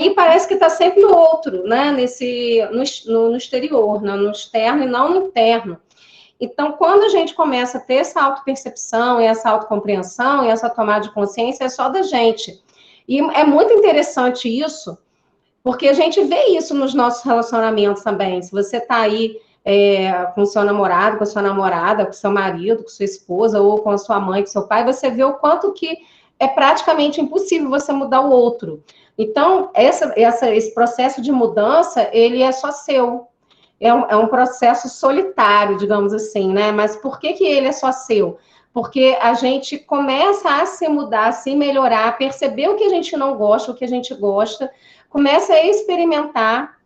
parece que está sempre no outro, né? No exterior, no externo e não no interno. Então, quando a gente começa a ter essa autopercepção e essa autocompreensão e essa tomada de consciência, é só da gente. E é muito interessante isso, porque a gente vê isso nos nossos relacionamentos também. Se você está aí com o seu namorado, com a sua namorada, com o seu marido, com sua esposa, ou com a sua mãe, com o seu pai, você vê o quanto que é praticamente impossível você mudar o outro. Então, esse processo de mudança, ele é só seu. É um processo solitário, digamos assim, né? Mas por que ele é só seu? Porque a gente começa a se mudar, a se melhorar, a perceber o que a gente não gosta, o que a gente gosta, começa a experimentar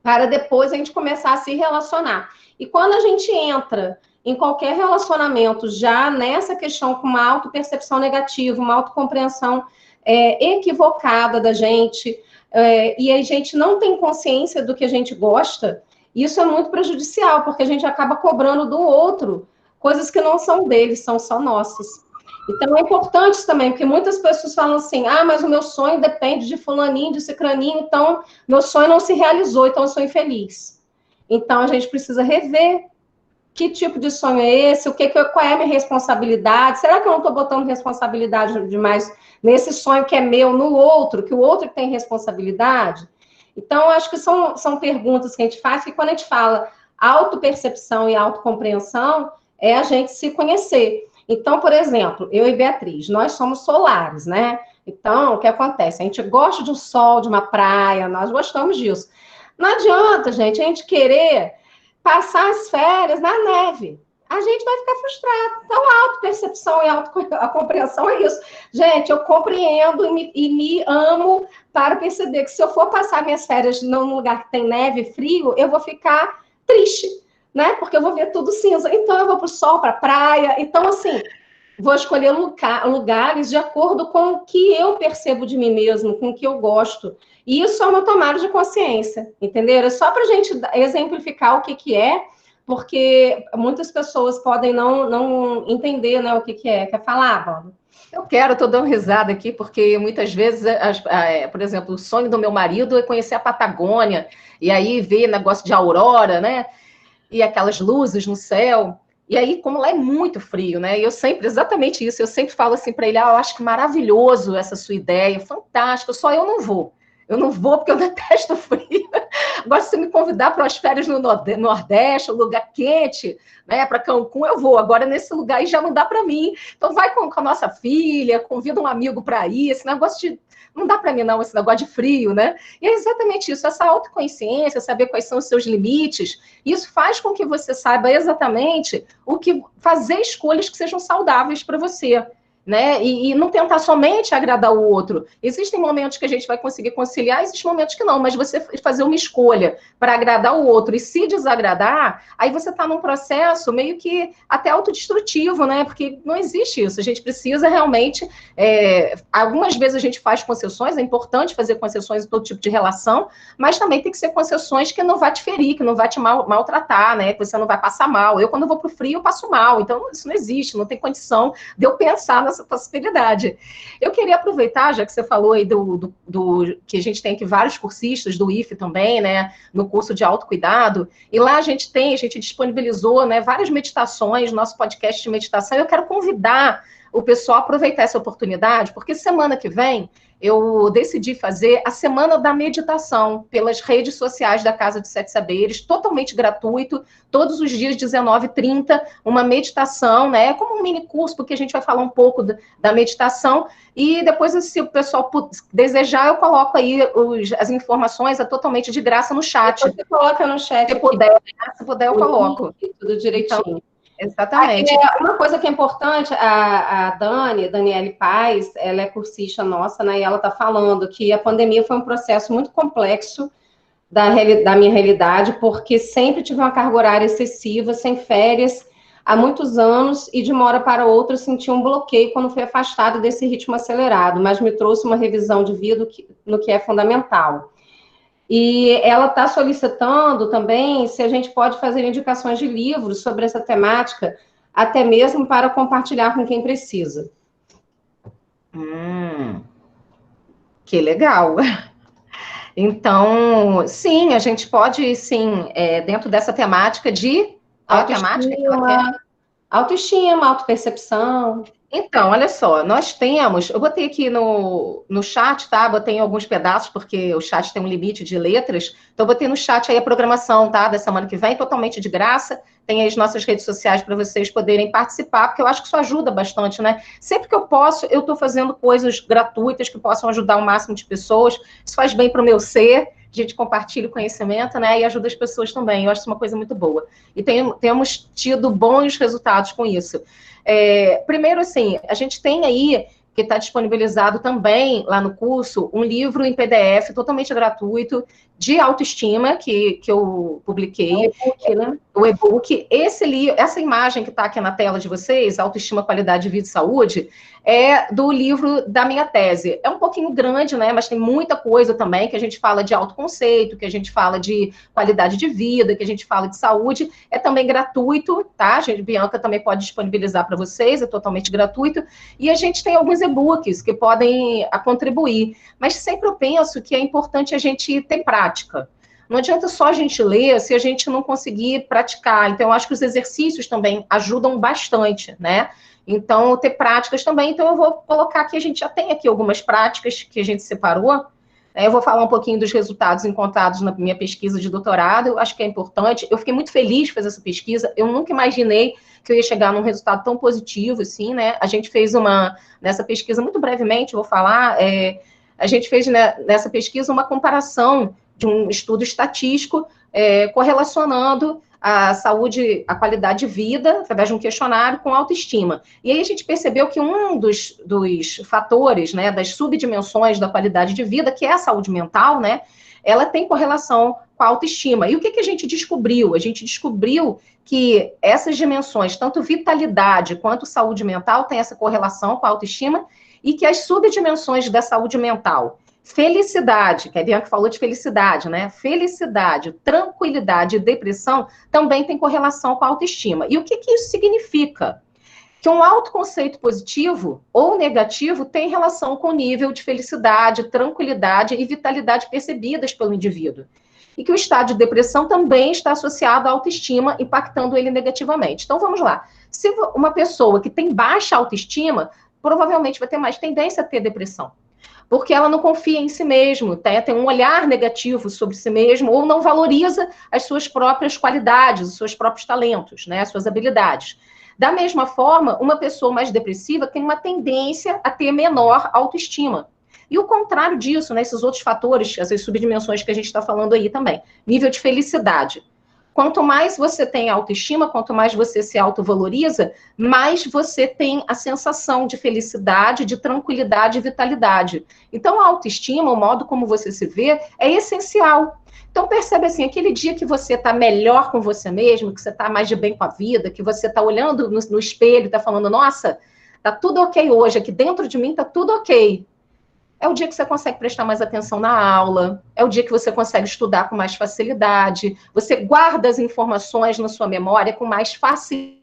para depois a gente começar a se relacionar. E quando a gente entra em qualquer relacionamento já nessa questão com uma autopercepção negativa, uma autocompreensão equivocada da gente, e a gente não tem consciência do que a gente gosta, isso é muito prejudicial, porque a gente acaba cobrando do outro coisas que não são dele, são só nossas. Então, é importante isso também, porque muitas pessoas falam assim, mas o meu sonho depende de fulaninho, de cicraninho, então meu sonho não se realizou, então eu sou infeliz. Então, a gente precisa rever que tipo de sonho é esse, qual é a minha responsabilidade, será que eu não estou botando responsabilidade demais nesse sonho que é meu no outro, que o outro tem responsabilidade? Então, acho que são perguntas que a gente faz, que quando a gente fala autopercepção e autocompreensão, é a gente se conhecer. Então, por exemplo, eu e Beatriz, nós somos solares, né? Então, o que acontece? A gente gosta de um sol, de uma praia, nós gostamos disso. Não adianta, gente, a gente querer passar as férias na neve. A gente vai ficar frustrado. Então, a autopercepção e a compreensão é isso. Gente, eu compreendo e me amo para perceber que se eu for passar minhas férias num lugar que tem neve e frio, eu vou ficar triste, né? Porque eu vou ver tudo cinza. Então, eu vou para o sol, para a praia. Então, assim, vou escolher lugares de acordo com o que eu percebo de mim mesmo, com o que eu gosto. E isso é uma tomada de consciência, entendeu? É só para a gente exemplificar o que é, porque muitas pessoas podem não entender, né, o que é. Quer falar, Wanda? Eu quero, estou dando risada aqui, porque muitas vezes, por exemplo, o sonho do meu marido é conhecer a Patagônia, e aí ver negócio de aurora, né? E aquelas luzes no céu. E aí, como lá é muito frio, né? E eu sempre, exatamente isso, eu sempre falo assim para ele, eu acho que maravilhoso essa sua ideia, fantástico, só eu não vou. Eu não vou porque eu detesto frio. Agora, se você me convidar para as férias no Nordeste, um lugar quente, né, para Cancún, eu vou. Agora, nesse lugar aí já não dá para mim. Então, vai com a nossa filha, convida um amigo para ir. Esse negócio de... Não dá para mim, não, esse negócio de frio, né? E é exatamente isso, essa autoconsciência, saber quais são os seus limites, isso faz com que você saiba exatamente o que fazer escolhas que sejam saudáveis para você. Né? E não tentar somente agradar o outro. Existem momentos que a gente vai conseguir conciliar, existem momentos que não, mas você fazer uma escolha para agradar o outro e se desagradar, aí você está num processo meio que até autodestrutivo, né? Porque não existe isso. A gente precisa realmente. Algumas vezes a gente faz concessões, é importante fazer concessões em todo tipo de relação, mas também tem que ser concessões que não vai te ferir, que não vai te maltratar, né? Que você não vai passar mal. Eu, quando vou para o frio, eu passo mal. Então, isso não existe, não tem condição de eu pensar essa possibilidade. Eu queria aproveitar, já que você falou aí que a gente tem aqui vários cursistas do IFE também, né, no curso de autocuidado, e lá a gente disponibilizou, né, várias meditações, nosso podcast de meditação, e eu quero convidar o pessoal a aproveitar essa oportunidade, porque semana que vem eu decidi fazer a Semana da Meditação pelas redes sociais da Casa de Sete Saberes, totalmente gratuito, todos os dias, 19h30, uma meditação, né? Como um mini curso, porque a gente vai falar um pouco da meditação, e depois, se o pessoal desejar, eu coloco aí as informações, é totalmente de graça no chat. Você coloca no chat. Se puder, eu coloco. Tudo direitinho. Então, exatamente. Uma coisa que é importante, a Daniele Paz, ela é cursista nossa, né? E ela está falando que a pandemia foi um processo muito complexo da minha realidade, porque sempre tive uma carga horária excessiva, sem férias, há muitos anos, e de uma hora para outra senti um bloqueio quando fui afastada desse ritmo acelerado, mas me trouxe uma revisão de vida no que é fundamental. E ela está solicitando também se a gente pode fazer indicações de livros sobre essa temática, até mesmo para compartilhar com quem precisa. Que legal. Então, sim, a gente pode, sim, dentro dessa temática de... Qual a temática que ela quer? Autoestima, autopercepção. Então, olha só, nós temos, eu botei aqui no chat, tá? Botei em alguns pedaços, porque o chat tem um limite de letras, então eu botei no chat aí a programação, tá? Da semana que vem, totalmente de graça, tem aí as nossas redes sociais para vocês poderem participar, porque eu acho que isso ajuda bastante, né? Sempre que eu posso, eu estou fazendo coisas gratuitas que possam ajudar o máximo de pessoas, isso faz bem para o meu ser, a gente compartilha o conhecimento, né? E ajuda as pessoas também, eu acho isso uma coisa muito boa. E temos tido bons resultados com isso. Primeiro, assim, a gente tem aí, que está disponibilizado também lá no curso, um livro em PDF totalmente gratuito de autoestima que eu publiquei. O e-book, né? O e-book. Essa imagem que está aqui na tela de vocês, Autoestima, Qualidade de Vida e Saúde, é do livro da minha tese. É um pouquinho grande, né? Mas tem muita coisa também, que a gente fala de autoconceito, que a gente fala de qualidade de vida, que a gente fala de saúde. É também gratuito, tá? A gente, Bianca também pode disponibilizar para vocês, é totalmente gratuito. E a gente tem alguns e-books que podem contribuir. Mas sempre eu penso que é importante a gente ter prática. Não adianta só a gente ler se a gente não conseguir praticar. Então, eu acho que os exercícios também ajudam bastante, né? Então, ter práticas também. Então, eu vou colocar aqui, a gente já tem aqui algumas práticas que a gente separou. Eu vou falar um pouquinho dos resultados encontrados na minha pesquisa de doutorado. Eu acho que é importante. Eu fiquei muito feliz de fazer essa pesquisa. Eu nunca imaginei que eu ia chegar num resultado tão positivo, assim, né? A gente fez nessa pesquisa, muito brevemente, vou falar, a gente fez nessa pesquisa uma comparação de um estudo estatístico correlacionando a saúde, a qualidade de vida, através de um questionário, com autoestima. E aí a gente percebeu que um dos fatores, né, das subdimensões da qualidade de vida, que é a saúde mental, né, ela tem correlação com a autoestima. E o que a gente descobriu? A gente descobriu que essas dimensões, tanto vitalidade quanto saúde mental, têm essa correlação com a autoestima, e que as subdimensões da saúde mental, felicidade, que a Bianca falou de felicidade, né? Felicidade, tranquilidade e depressão também tem correlação com a autoestima. E o que isso significa? Que um autoconceito positivo ou negativo tem relação com o nível de felicidade, tranquilidade e vitalidade percebidas pelo indivíduo. E que o estado de depressão também está associado à autoestima, impactando ele negativamente. Então, vamos lá. Se uma pessoa que tem baixa autoestima, provavelmente vai ter mais tendência a ter depressão. Porque ela não confia em si mesmo, tem um olhar negativo sobre si mesmo, ou não valoriza as suas próprias qualidades, os seus próprios talentos, né, as suas habilidades. Da mesma forma, uma pessoa mais depressiva tem uma tendência a ter menor autoestima. E o contrário disso, né, esses outros fatores, essas subdimensões que a gente está falando aí também. Nível de felicidade. Quanto mais você tem autoestima, quanto mais você se autovaloriza, mais você tem a sensação de felicidade, de tranquilidade e vitalidade. Então, a autoestima, o modo como você se vê, é essencial. Então, percebe assim, aquele dia que você está melhor com você mesmo, que você está mais de bem com a vida, que você está olhando no espelho e está falando, nossa, está tudo ok hoje, aqui dentro de mim está tudo ok. É o dia que você consegue prestar mais atenção na aula, é o dia que você consegue estudar com mais facilidade, você guarda as informações na sua memória com mais facilidade.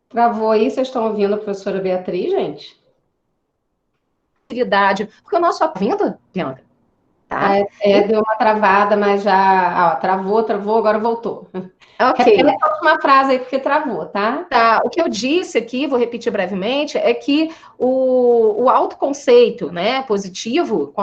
Travou aí, vocês estão ouvindo a professora Beatriz, gente? Porque o nosso vendo, Bianca, tá? Deu uma travada, mas já travou, agora voltou. Ok. Repete a última frase aí, porque travou, tá? Tá, o que eu disse aqui, vou repetir brevemente, é que o autoconceito, né, positivo,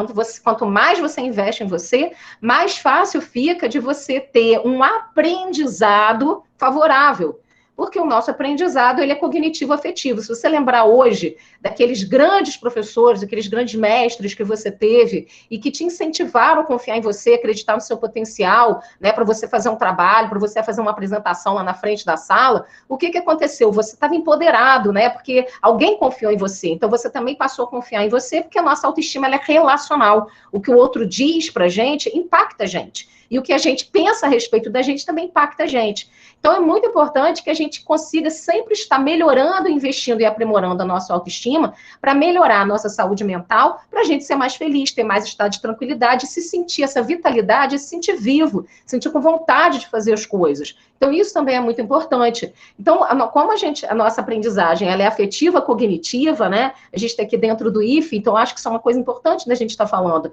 quanto mais você investe em você, mais fácil fica de você ter um aprendizado favorável. Porque o nosso aprendizado, ele é cognitivo-afetivo. Se você lembrar hoje daqueles grandes professores, aqueles grandes mestres que você teve e que te incentivaram a confiar em você, acreditar no seu potencial, né, para você fazer um trabalho, para você fazer uma apresentação lá na frente da sala, o que aconteceu? Você estava empoderado, né, porque alguém confiou em você. Então, você também passou a confiar em você, porque a nossa autoestima ela é relacional. O que o outro diz para a gente impacta a gente. E o que a gente pensa a respeito da gente também impacta a gente. Então, é muito importante que a gente consiga sempre estar melhorando, investindo e aprimorando a nossa autoestima para melhorar a nossa saúde mental, para a gente ser mais feliz, ter mais estado de tranquilidade, se sentir essa vitalidade, se sentir vivo, sentir com vontade de fazer as coisas. Então, isso também é muito importante. Então, como a nossa aprendizagem ela é afetiva, cognitiva, né? A gente está aqui dentro do IFE, então acho que isso é uma coisa importante da gente estar falando.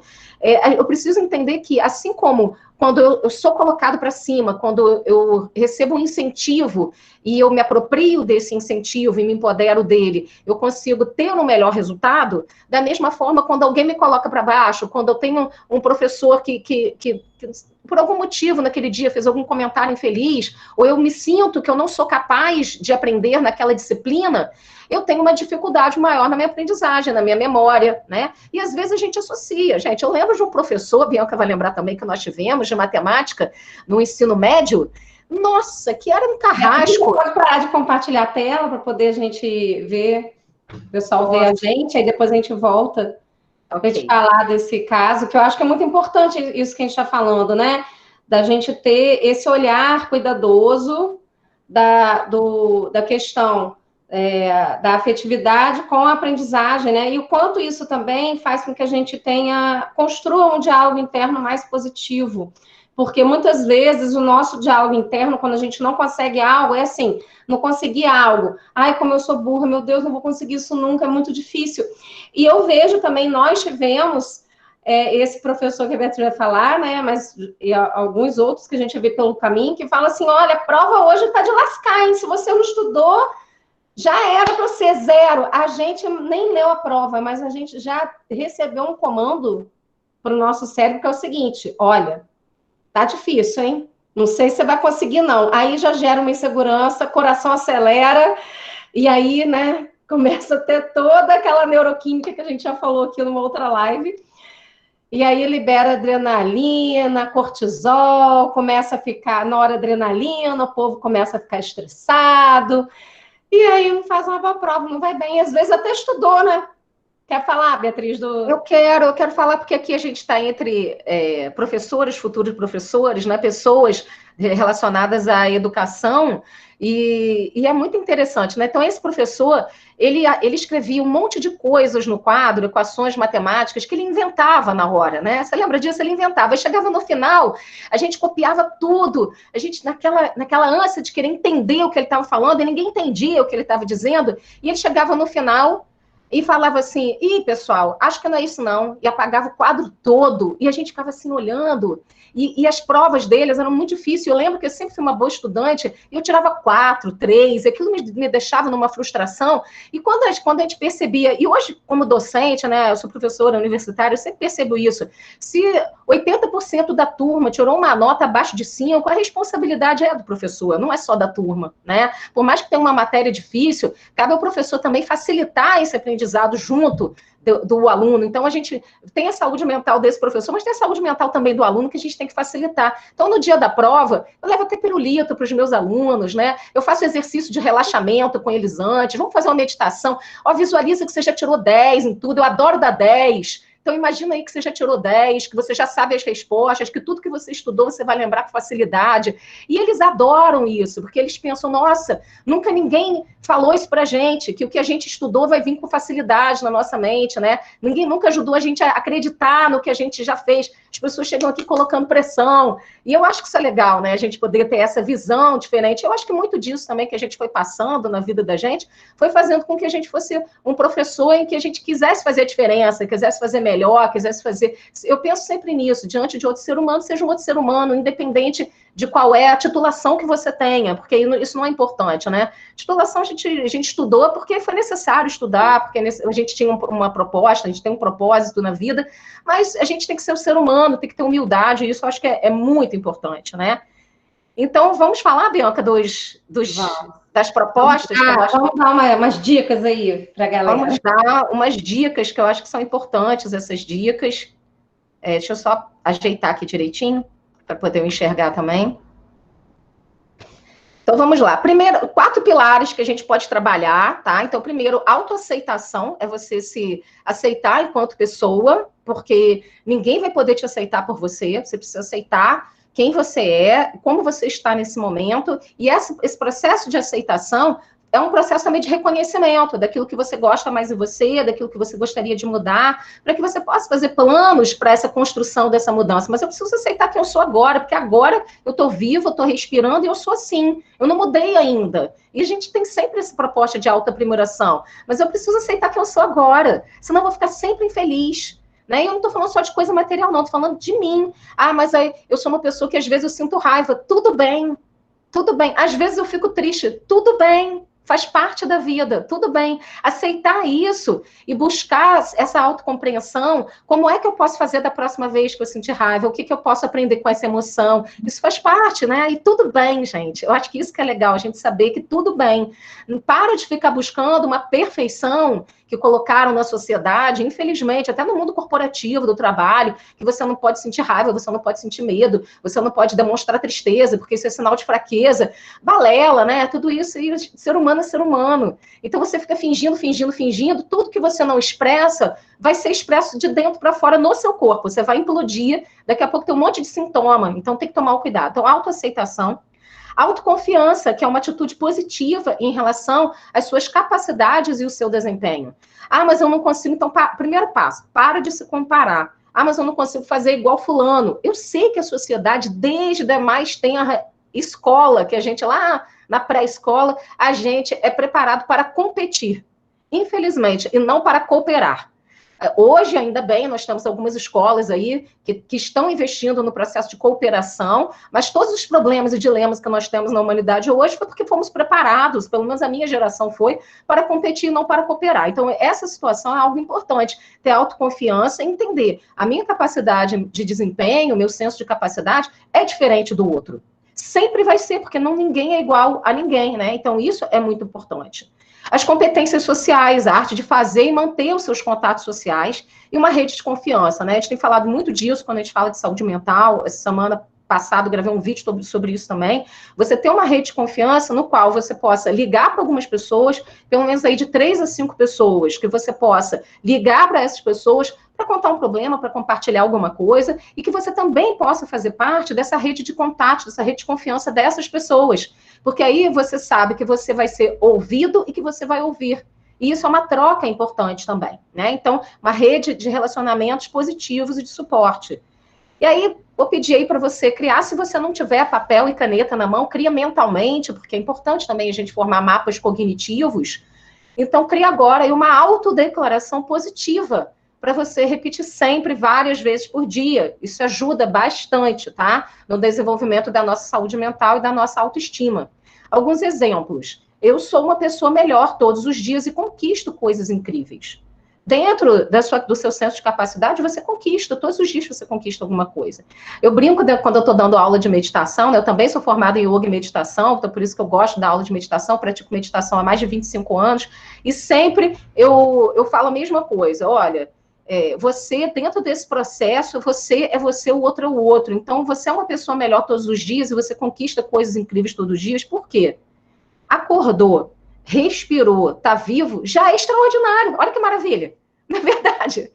Eu preciso entender que, assim como quando eu sou colocado para cima, quando eu recebo um incentivo e eu me aproprio desse incentivo e me empodero dele, eu consigo ter um melhor resultado, da mesma forma, quando alguém me coloca para baixo, quando eu tenho um professor que por algum motivo, naquele dia, fez algum comentário infeliz, ou eu me sinto que eu não sou capaz de aprender naquela disciplina, eu tenho uma dificuldade maior na minha aprendizagem, na minha memória, né? E às vezes a gente associa. Gente, eu lembro de um professor, a Bianca vai lembrar também, que nós tivemos de matemática no ensino médio. Nossa, que era um carrasco. Pode parar de compartilhar a tela para poder a gente ver, o pessoal ver a gente, aí depois a gente volta para a gente falar desse caso, que eu acho que é muito importante isso que a gente está falando, né? Da gente ter esse olhar cuidadoso da questão da afetividade com a aprendizagem, né? E o quanto isso também faz com que a gente construa um diálogo interno mais positivo. Porque muitas vezes o nosso diálogo interno, quando a gente não consegue algo, é assim, não consegui algo. Ai, como eu sou burra, meu Deus, não vou conseguir isso nunca, é muito difícil. E eu vejo também, nós tivemos esse professor que a Beatriz vai falar, né? Mas e alguns outros que a gente vê pelo caminho, que fala assim, olha, a prova hoje tá de lascar, hein? Se você não estudou, já era para ser zero. A gente nem leu a prova, mas a gente já recebeu um comando para o nosso cérebro, que é o seguinte, olha, tá difícil, hein? Não sei se você vai conseguir, não. Aí já gera uma insegurança, coração acelera, e aí, né, começa a ter toda aquela neuroquímica que a gente já falou aqui numa outra live. E aí libera adrenalina, cortisol, começa a ficar, na hora adrenalina, o povo começa a ficar estressado, e aí não faz uma boa prova, não vai bem. Às vezes até estudou, né? Quer falar, Beatriz? Eu quero falar porque aqui a gente está entre professores, futuros professores, né, pessoas relacionadas à educação, e é muito interessante, né? Então, esse professor, ele escrevia um monte de coisas no quadro, equações matemáticas, que ele inventava na hora, né? Você lembra disso? Ele inventava. Aí chegava no final, a gente copiava tudo, a gente, naquela ânsia de querer entender o que ele estava falando, e ninguém entendia o que ele estava dizendo, e ele chegava no final e falava assim, ih, pessoal, acho que não é isso não, e apagava o quadro todo, e a gente ficava assim olhando, e as provas deles eram muito difíceis. Eu lembro que eu sempre fui uma boa estudante, e eu tirava 4, 3, aquilo me deixava numa frustração, e quando a gente percebia, e hoje como docente, né, eu sou professora universitária, eu sempre percebo isso, se 80% da turma tirou uma nota abaixo de 5, a responsabilidade é do professor, não é só da turma, né? Por mais que tenha uma matéria difícil, cabe ao professor também facilitar esse aprendizado junto do aluno. Então, a gente tem a saúde mental desse professor, mas tem a saúde mental também do aluno, que a gente tem que facilitar. Então, no dia da prova, eu levo até pirulito para os meus alunos, né? Eu faço exercício de relaxamento com eles antes, vamos fazer uma meditação. Ó, visualiza que você já tirou 10 em tudo, eu adoro dar 10. Então, imagina aí que você já tirou 10, que você já sabe as respostas, que tudo que você estudou você vai lembrar com facilidade. E eles adoram isso, porque eles pensam, nossa, nunca ninguém falou isso pra gente, que o que a gente estudou vai vir com facilidade na nossa mente, né? Ninguém nunca ajudou a gente a acreditar no que a gente já fez. As pessoas chegam aqui colocando pressão. E eu acho que isso é legal, né? A gente poder ter essa visão diferente. Eu acho que muito disso também que a gente foi passando na vida da gente foi fazendo com que a gente fosse um professor em que a gente quisesse fazer a diferença, quisesse fazer melhor, quisesse fazer... Eu penso sempre nisso, diante de outro ser humano, seja um outro ser humano, independente de qual é a titulação que você tenha, porque isso não é importante, né? Titulação a gente estudou porque foi necessário estudar, porque a gente tinha uma proposta, a gente tem um propósito na vida, mas a gente tem que ser um ser humano, tem que ter humildade, e isso eu acho que é muito importante, né? Então, vamos falar, Bianca, das propostas? Vamos dar umas dicas aí para a galera. Vamos dar umas dicas que eu acho que são importantes, essas dicas. Deixa eu só ajeitar aqui direitinho, para poder eu enxergar também. Então, vamos lá. Primeiro, 4 pilares que a gente pode trabalhar, tá? Então, primeiro, autoaceitação, é você se aceitar enquanto pessoa, porque ninguém vai poder te aceitar por você, você precisa aceitar quem você é, como você está nesse momento, e esse processo de aceitação é um processo também de reconhecimento daquilo que você gosta mais em você, daquilo que você gostaria de mudar, para que você possa fazer planos para essa construção dessa mudança. Mas eu preciso aceitar quem eu sou agora, porque agora eu estou viva, eu estou respirando e eu sou assim. Eu não mudei ainda. E a gente tem sempre essa proposta de autoaprimoração. Mas eu preciso aceitar quem eu sou agora, senão eu vou ficar sempre infeliz. Né? E eu não estou falando só de coisa material, não. Estou falando de mim. Ah, mas aí eu sou uma pessoa que às vezes eu sinto raiva. Tudo bem. Tudo bem. Às vezes eu fico triste. Tudo bem. Faz parte da vida, tudo bem. Aceitar isso e buscar essa autocompreensão. Como é que eu posso fazer da próxima vez que eu sentir raiva? O que, que eu posso aprender com essa emoção? Isso faz parte, né? E tudo bem, gente. Eu acho que isso que é legal, a gente saber que tudo bem. Não para de ficar buscando uma perfeição que colocaram na sociedade, infelizmente, até no mundo corporativo, do trabalho, que você não pode sentir raiva, você não pode sentir medo, você não pode demonstrar tristeza, porque isso é sinal de fraqueza. Balela, né? Tudo isso, e ser humano é ser humano. Então você fica fingindo, tudo que você não expressa vai ser expresso de dentro para fora no seu corpo. Você vai implodir, daqui a pouco tem um monte de sintoma, então tem que tomar o cuidado. Então, autoaceitação. Autoconfiança, que é uma atitude positiva em relação às suas capacidades e o seu desempenho. Ah, mas eu não consigo, então, primeiro passo, para de se comparar. Ah, mas eu não consigo fazer igual fulano. Eu sei que a sociedade, desde a mais tenra escola, que a gente lá na pré-escola, a gente é preparado para competir, infelizmente, e não para cooperar. Hoje, ainda bem, nós temos algumas escolas aí que estão investindo no processo de cooperação, mas todos os problemas e dilemas que nós temos na humanidade hoje foi porque fomos preparados, pelo menos a minha geração foi, para competir e não para cooperar. Então, essa situação é algo importante, ter autoconfiança e entender a minha capacidade de desempenho, o meu senso de capacidade é diferente do outro. Sempre vai ser, porque ninguém é igual a ninguém, né? Então, isso é muito importante. As competências sociais, a arte de fazer e manter os seus contatos sociais e uma rede de confiança, né? A gente tem falado muito disso quando a gente fala de saúde mental. Essa semana passada eu gravei um vídeo sobre isso também. Você ter uma rede de confiança no qual você possa ligar para algumas pessoas, pelo menos aí de 3 a 5 pessoas, que você possa ligar para essas pessoas para contar um problema, para compartilhar alguma coisa, e que você também possa fazer parte dessa rede de contatos, dessa rede de confiança dessas pessoas. Porque aí você sabe que você vai ser ouvido e que você vai ouvir. E isso é uma troca importante também, né? Então, uma rede de relacionamentos positivos e de suporte. E aí, vou pedir aí para você criar, se você não tiver papel e caneta na mão, cria mentalmente, porque é importante também a gente formar mapas cognitivos. Então, cria agora aí uma autodeclaração positiva, para você repetir sempre, várias vezes por dia. Isso ajuda bastante, tá? No desenvolvimento da nossa saúde mental e da nossa autoestima. Alguns exemplos. Eu sou uma pessoa melhor todos os dias e conquisto coisas incríveis. Dentro do seu senso de capacidade, você conquista. Todos os dias você conquista alguma coisa. Eu brinco quando eu estou dando aula de meditação, né? Eu também sou formada em yoga e meditação, então por isso que eu gosto da aula de meditação, pratico meditação há mais de 25 anos, e sempre eu falo a mesma coisa. Olha, você, dentro desse processo, você é você, o outro é o outro. Então, você é uma pessoa melhor todos os dias e você conquista coisas incríveis todos os dias. Por quê? Acordou, respirou, tá vivo, já é extraordinário. Olha que maravilha. Não é verdade?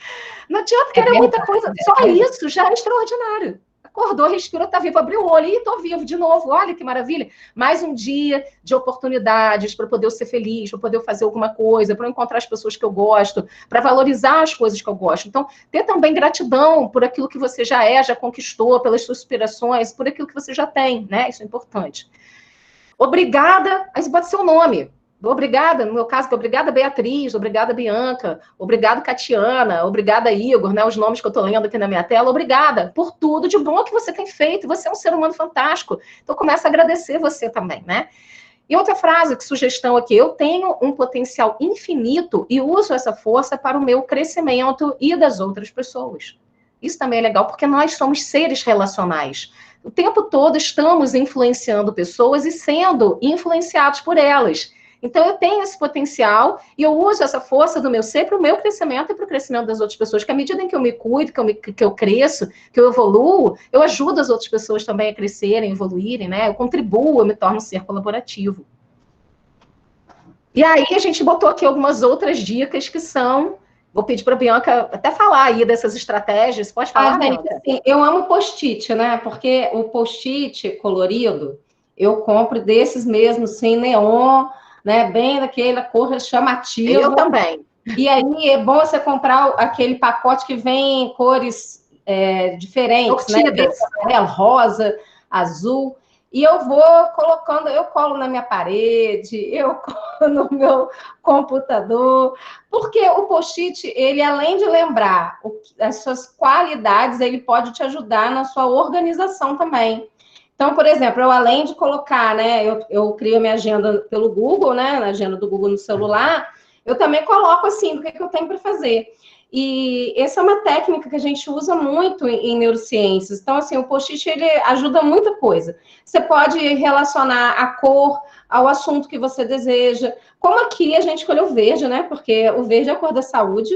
Não adianta querer muita coisa. Só isso já é extraordinário. Acordou, respirou, tá vivo, abriu o olho e tô vivo de novo. Olha que maravilha. Mais um dia de oportunidades para poder eu ser feliz, para poder eu fazer alguma coisa, para eu encontrar as pessoas que eu gosto, para valorizar as coisas que eu gosto. Então, ter também gratidão por aquilo que você já é, já conquistou, pelas suas inspirações, por aquilo que você já tem, né? Isso é importante. Obrigada, aí você bota seu nome. Obrigada, no meu caso, obrigada Beatriz, obrigada Bianca, obrigado Catiana, obrigada Igor, né, os nomes que eu estou lendo aqui na minha tela, obrigada por tudo de bom que você tem feito, você é um ser humano fantástico, então começa a agradecer você também, né? E outra frase, que sugestão aqui, eu tenho um potencial infinito e uso essa força para o meu crescimento e das outras pessoas. Isso também é legal, porque nós somos seres relacionais. O tempo todo estamos influenciando pessoas e sendo influenciados por elas. Então, eu tenho esse potencial e eu uso essa força do meu ser para o meu crescimento e para o crescimento das outras pessoas. Que à medida em que eu me cuido, que eu cresço, que eu evoluo, eu ajudo as outras pessoas também a crescerem, evoluírem, né? Eu contribuo, eu me torno um ser colaborativo. E aí, a gente botou aqui algumas outras dicas que são Vou pedir para a Bianca até falar aí dessas estratégias. Pode falar, gente, Bianca? assim, eu amo post-it, né? Porque o post-it colorido, eu compro desses mesmo, sem neon, né? Bem daquela cor chamativa. Eu também. E aí é bom você comprar aquele pacote que vem em cores diferentes, né? Verde, amarelo, rosa, azul. E eu vou colocando, eu colo na minha parede, eu colo no meu computador, porque o post-it, ele além de lembrar as suas qualidades, ele pode te ajudar na sua organização também. Então, por exemplo, eu além de colocar, né, eu crio minha agenda pelo Google, né, na agenda do Google no celular, eu também coloco assim, o que eu tenho para fazer. E essa é uma técnica que a gente usa muito em neurociências. Então, assim, o post-it, ele ajuda muita coisa. Você pode relacionar a cor ao assunto que você deseja. Como aqui a gente escolheu o verde, né? Porque o verde é a cor da saúde.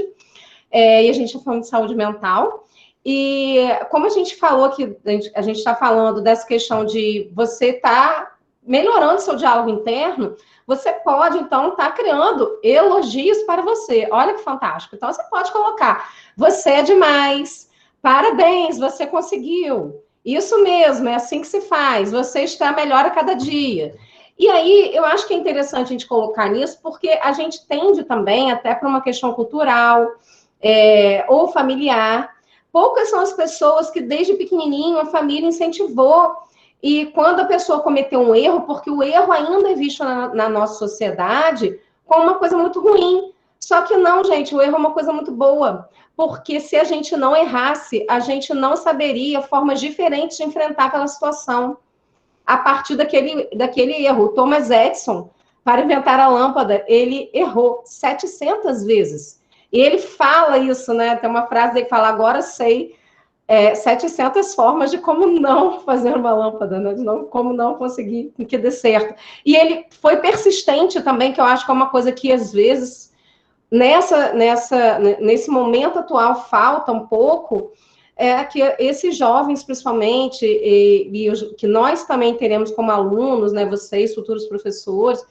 E a gente está falando de saúde mental. E como a gente falou que a gente está falando dessa questão de você estar melhorando seu diálogo interno, você pode, então, estar criando elogios para você. Olha que fantástico. Então, você pode colocar, você é demais, parabéns, você conseguiu. Isso mesmo, é assim que se faz, você está melhor a cada dia. E aí, eu acho que é interessante a gente colocar nisso, porque a gente tende também, até para uma questão cultural ou familiar, poucas são as pessoas que desde pequenininho a família incentivou. E quando a pessoa cometeu um erro, porque o erro ainda é visto na nossa sociedade como uma coisa muito ruim. Só que não, gente, o erro é uma coisa muito boa. Porque se a gente não errasse, a gente não saberia formas diferentes de enfrentar aquela situação. A partir daquele erro. O Thomas Edison, para inventar a lâmpada, ele errou 700 vezes. E ele fala isso, né? Tem uma frase dele que fala, agora sei 700 formas de como não fazer uma lâmpada, né? Como não conseguir que dê certo. E ele foi persistente também, que eu acho que é uma coisa que, às vezes, nesse momento atual, falta um pouco, que esses jovens, principalmente, que nós também teremos como alunos, né? Vocês, futuros professores,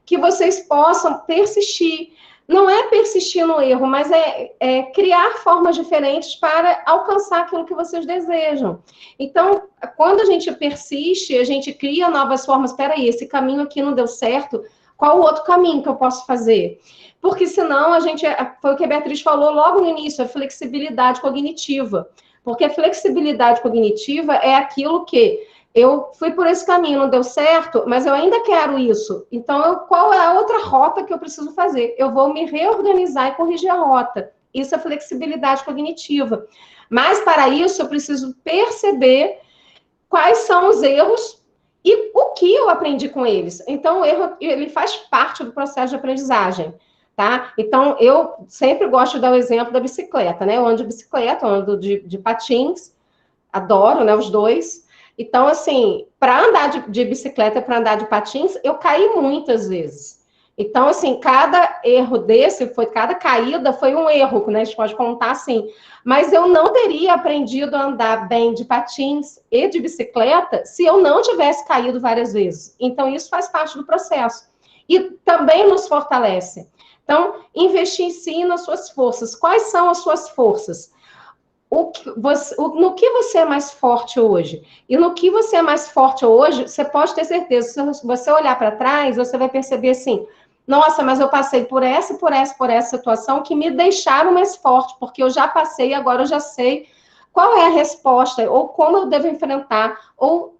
que vocês possam persistir. Não é persistir no erro, mas é criar formas diferentes para alcançar aquilo que vocês desejam. Então, quando a gente persiste, a gente cria novas formas. Espera aí, esse caminho aqui não deu certo, qual o outro caminho que eu posso fazer? Porque senão foi o que a Beatriz falou logo no início, a flexibilidade cognitiva. Porque a flexibilidade cognitiva é aquilo que eu fui por esse caminho, não deu certo, mas eu ainda quero isso. Então, qual é a outra rota que eu preciso fazer? Eu vou me reorganizar e corrigir a rota. Isso é flexibilidade cognitiva. Mas, para isso, eu preciso perceber quais são os erros e o que eu aprendi com eles. Então, o erro, ele faz parte do processo de aprendizagem. Tá? Então, eu sempre gosto de dar o exemplo da bicicleta, né? Eu ando de bicicleta, eu ando de patins, adoro, né, os dois. Então, assim, para andar de bicicleta, para andar de patins, eu caí muitas vezes. Então, assim, cada erro cada caída foi um erro, né? A gente pode contar assim. Mas eu não teria aprendido a andar bem de patins e de bicicleta se eu não tivesse caído várias vezes. Então, isso faz parte do processo. E também nos fortalece. Então, investir em si e nas suas forças. Quais são as suas forças? No que você é mais forte hoje? E no que você é mais forte hoje, você pode ter certeza, se você olhar para trás, você vai perceber assim, nossa, mas eu passei por essa situação que me deixaram mais forte, porque eu já passei, agora eu já sei qual é a resposta, ou como eu devo enfrentar, ou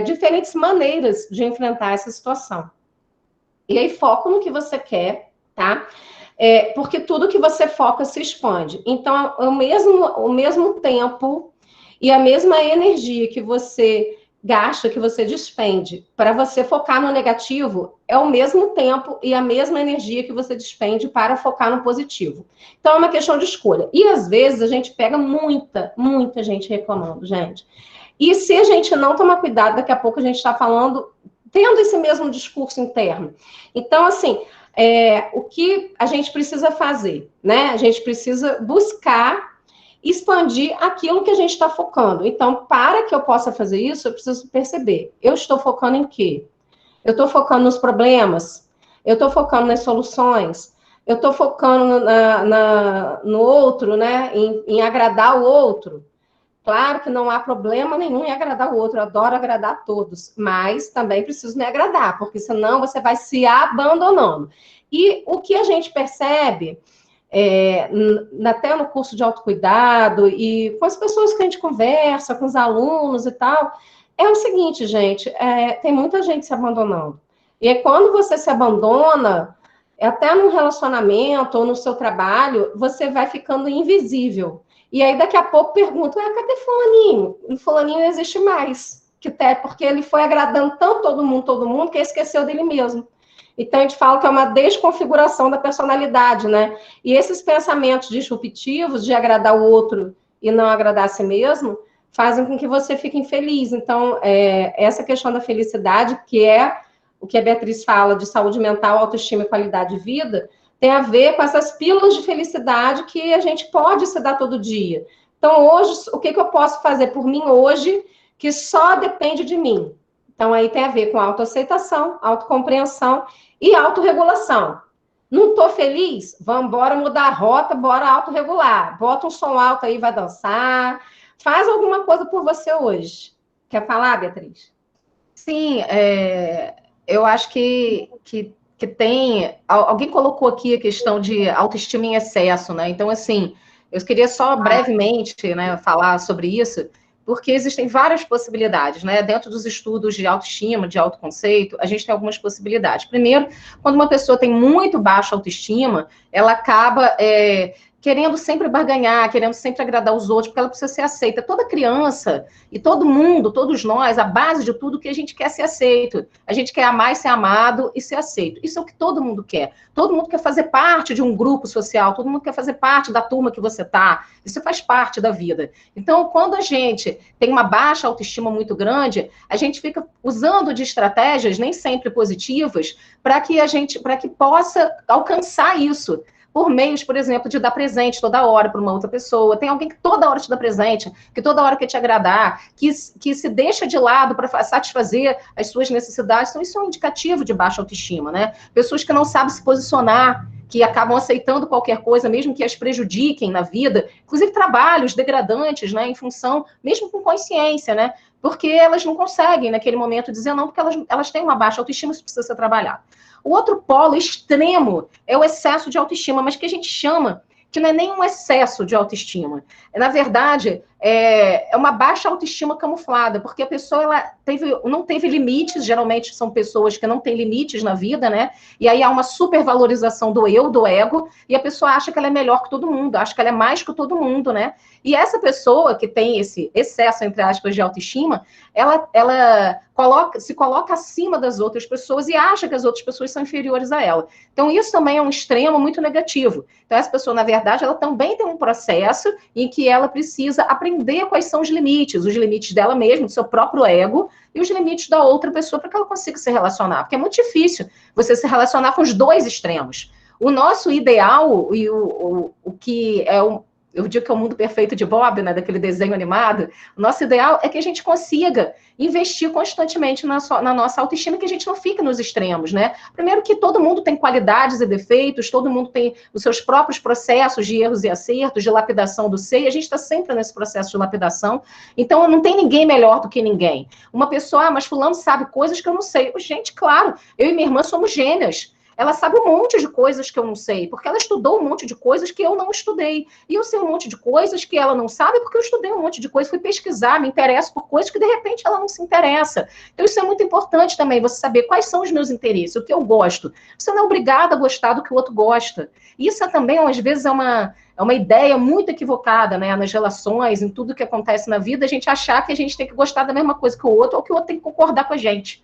diferentes maneiras de enfrentar essa situação. E aí, foco no que você quer, tá? Porque tudo que você foca se expande. Então, o mesmo tempo e a mesma energia que você gasta, que você despende para você focar no negativo, é o mesmo tempo e a mesma energia que você despende para focar no positivo. Então, é uma questão de escolha. E, às vezes, a gente pega muita gente reclamando, gente. E se a gente não tomar cuidado, daqui a pouco a gente está falando, tendo esse mesmo discurso interno. Então, assim, o que a gente precisa fazer, né? A gente precisa buscar expandir aquilo que a gente está focando. Então, para que eu possa fazer isso, eu preciso perceber, eu estou focando em quê? Eu estou focando nos problemas? Eu estou focando nas soluções? eu estou focando no outro, né? Em agradar o outro. Claro que não há problema nenhum em agradar o outro, eu adoro agradar a todos, mas também preciso me agradar, porque senão você vai se abandonando. E o que a gente percebe, até no curso de autocuidado e com as pessoas que a gente conversa, com os alunos e tal, é o seguinte, gente, tem muita gente se abandonando. E aí, quando você se abandona, até no relacionamento ou no seu trabalho, você vai ficando invisível. E aí, daqui a pouco, perguntam, cadê fulaninho? E fulaninho não existe mais. Porque ele foi agradando tanto todo mundo, que esqueceu dele mesmo. Então, a gente fala que é uma desconfiguração da personalidade, né? E esses pensamentos disruptivos de agradar o outro e não agradar a si mesmo, fazem com que você fique infeliz. Então, essa questão da felicidade, que é o que a Beatriz fala de saúde mental, autoestima e qualidade de vida, tem a ver com essas pílulas de felicidade que a gente pode se dar todo dia. Então, hoje, o que eu posso fazer por mim hoje que só depende de mim? Então, aí tem a ver com autoaceitação, autocompreensão e autorregulação. Não estou feliz? Vamos embora mudar a rota, bora autorregular. Bota um som alto aí, vai dançar. Faz alguma coisa por você hoje. Quer falar, Beatriz? Sim, eu acho que tem... Alguém colocou aqui a questão de autoestima em excesso, né? Então, assim, eu queria só brevemente, né, falar sobre isso, porque existem várias possibilidades, né? Dentro dos estudos de autoestima, de autoconceito, a gente tem algumas possibilidades. Primeiro, quando uma pessoa tem muito baixa autoestima, ela acaba querendo sempre barganhar, querendo sempre agradar os outros, porque ela precisa ser aceita. Toda criança e todo mundo, todos nós, a base de tudo que a gente quer ser aceito. A gente quer amar e ser amado e ser aceito. Isso é o que todo mundo quer. Todo mundo quer fazer parte de um grupo social, todo mundo quer fazer parte da turma que você está. Isso faz parte da vida. Então, quando a gente tem uma baixa autoestima muito grande, a gente fica usando de estratégias nem sempre positivas para que possa alcançar isso. Por meios, por exemplo, de dar presente toda hora para uma outra pessoa. Tem alguém que toda hora te dá presente, que toda hora quer te agradar, que se deixa de lado para satisfazer as suas necessidades. Então, isso é um indicativo de baixa autoestima, né? Pessoas que não sabem se posicionar, que acabam aceitando qualquer coisa, mesmo que as prejudiquem na vida, inclusive trabalhos degradantes, né? Em função, mesmo com consciência, né? Porque elas não conseguem, naquele momento, dizer não, porque elas têm uma baixa autoestima, isso precisa ser trabalhado. O outro polo extremo é o excesso de autoestima, mas que a gente chama que não é nem um excesso de autoestima. Na verdade, é uma baixa autoestima camuflada, porque a pessoa não teve limites, geralmente são pessoas que não têm limites na vida, né? E aí há uma supervalorização do eu, do ego, e a pessoa acha que ela é melhor que todo mundo, acha que ela é mais que todo mundo, né? E essa pessoa que tem esse excesso, entre aspas, de autoestima, ela se coloca acima das outras pessoas e acha que as outras pessoas são inferiores a ela. Então, isso também é um extremo muito negativo. Então, essa pessoa, na verdade, ela também tem um processo em que ela precisa aprender quais são os limites dela mesma, do seu próprio ego, e os limites da outra pessoa para que ela consiga se relacionar. Porque é muito difícil você se relacionar com os dois extremos. O nosso ideal, e o que é eu digo que é o mundo perfeito de Bob, né, daquele desenho animado, o nosso ideal é que a gente consiga investir constantemente na nossa autoestima, que a gente não fique nos extremos, né? Primeiro que todo mundo tem qualidades e defeitos, todo mundo tem os seus próprios processos de erros e acertos, de lapidação do ser, e a gente está sempre nesse processo de lapidação, então não tem ninguém melhor do que ninguém. Uma pessoa, mas fulano sabe coisas que eu não sei. Gente, claro, eu e minha irmã somos gêmeas. Ela sabe um monte de coisas que eu não sei, porque ela estudou um monte de coisas que eu não estudei. E eu sei um monte de coisas que ela não sabe, porque eu estudei um monte de coisas, fui pesquisar, me interesso por coisas que, de repente, ela não se interessa. Então, isso é muito importante também, você saber quais são os meus interesses, o que eu gosto. Você não é obrigada a gostar do que o outro gosta. Isso também, às vezes, é uma ideia muito equivocada, né? Nas relações, em tudo que acontece na vida, a gente achar que a gente tem que gostar da mesma coisa que o outro, ou que o outro tem que concordar com a gente.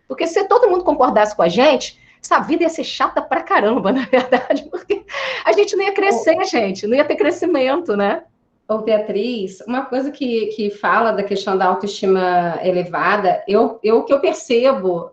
Porque se todo mundo concordasse com a gente, essa vida ia ser chata pra caramba, na verdade, porque a gente não ia crescer, gente, não ia ter crescimento, né? Ô, Beatriz, uma coisa que fala da questão da autoestima elevada, o que eu percebo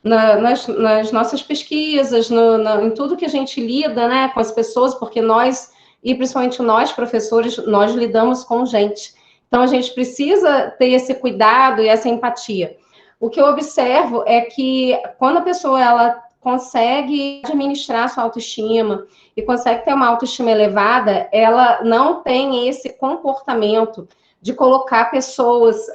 nas nossas pesquisas, em tudo que a gente lida, né, com as pessoas, porque nós, e principalmente nós, professores, nós lidamos com gente. Então, a gente precisa ter esse cuidado e essa empatia. O que eu observo é que quando a pessoa ela consegue administrar sua autoestima e consegue ter uma autoestima elevada, ela não tem esse comportamento de colocar pessoas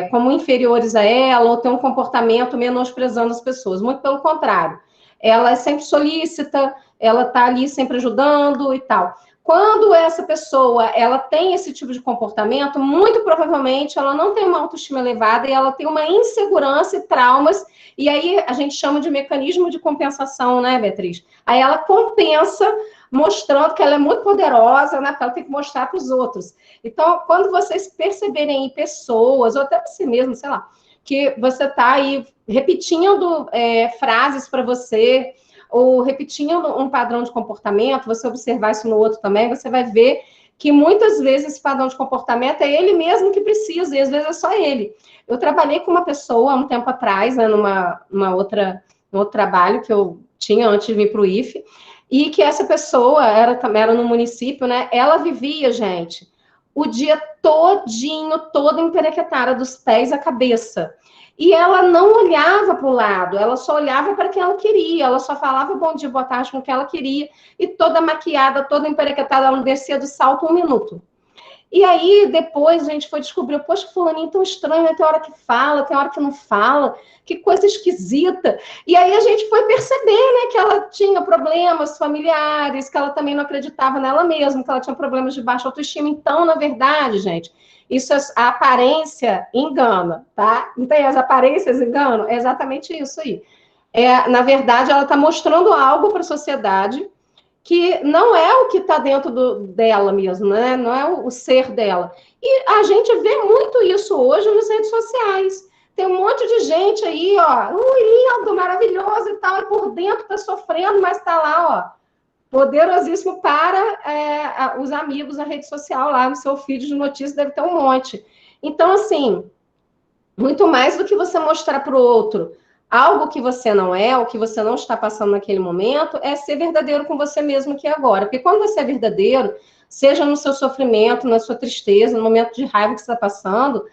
como inferiores a ela ou ter um comportamento menosprezando as pessoas. Muito pelo contrário. Ela é sempre solícita, ela está ali sempre ajudando e tal. Quando essa pessoa ela tem esse tipo de comportamento, muito provavelmente ela não tem uma autoestima elevada e ela tem uma insegurança e traumas, e aí a gente chama de mecanismo de compensação, né, Beatriz? Aí ela compensa mostrando que ela é muito poderosa, né, porque ela tem que mostrar para os outros. Então, quando vocês perceberem em pessoas, ou até você mesmo, sei lá, que você está aí repetindo frases para você, ou repetindo um padrão de comportamento, você observar isso no outro também, você vai ver que muitas vezes esse padrão de comportamento é ele mesmo que precisa, e às vezes é só ele. Eu trabalhei com uma pessoa há um tempo atrás, né, num outro trabalho que eu tinha antes de vir para o IFE, e que essa pessoa era no município, né? Ela vivia, gente, o dia todinho, toda emperequetada, dos pés à cabeça. E ela não olhava para o lado, ela só olhava para quem ela queria, ela só falava bom dia, boa tarde com o que ela queria, e toda maquiada, toda emperequetada, ela não descia do salto 1 minuto. E aí, depois, a gente foi descobrir, poxa, fulaninho tão estranho, né? Tem hora que fala, tem hora que não fala, que coisa esquisita. E aí a gente foi perceber, né, que ela tinha problemas familiares, que ela também não acreditava nela mesma, que ela tinha problemas de baixa autoestima. Então, na verdade, gente, isso, a aparência engana, tá? Não tem as aparências enganam? É exatamente isso aí. Na verdade, ela está mostrando algo para a sociedade que não é o que está dentro dela mesmo, né? Não é o ser dela. E a gente vê muito isso hoje nas redes sociais. Tem um monte de gente aí, ó, lindo, maravilhoso e tal, e por dentro está sofrendo, mas está lá, ó, poderosíssimo para os amigos na rede social, lá no seu feed de notícias deve ter um monte. Então, assim, muito mais do que você mostrar para o outro algo que você não é, o que você não está passando naquele momento, é ser verdadeiro com você mesmo aqui agora. Porque quando você é verdadeiro, seja no seu sofrimento, na sua tristeza, no momento de raiva que você está passando,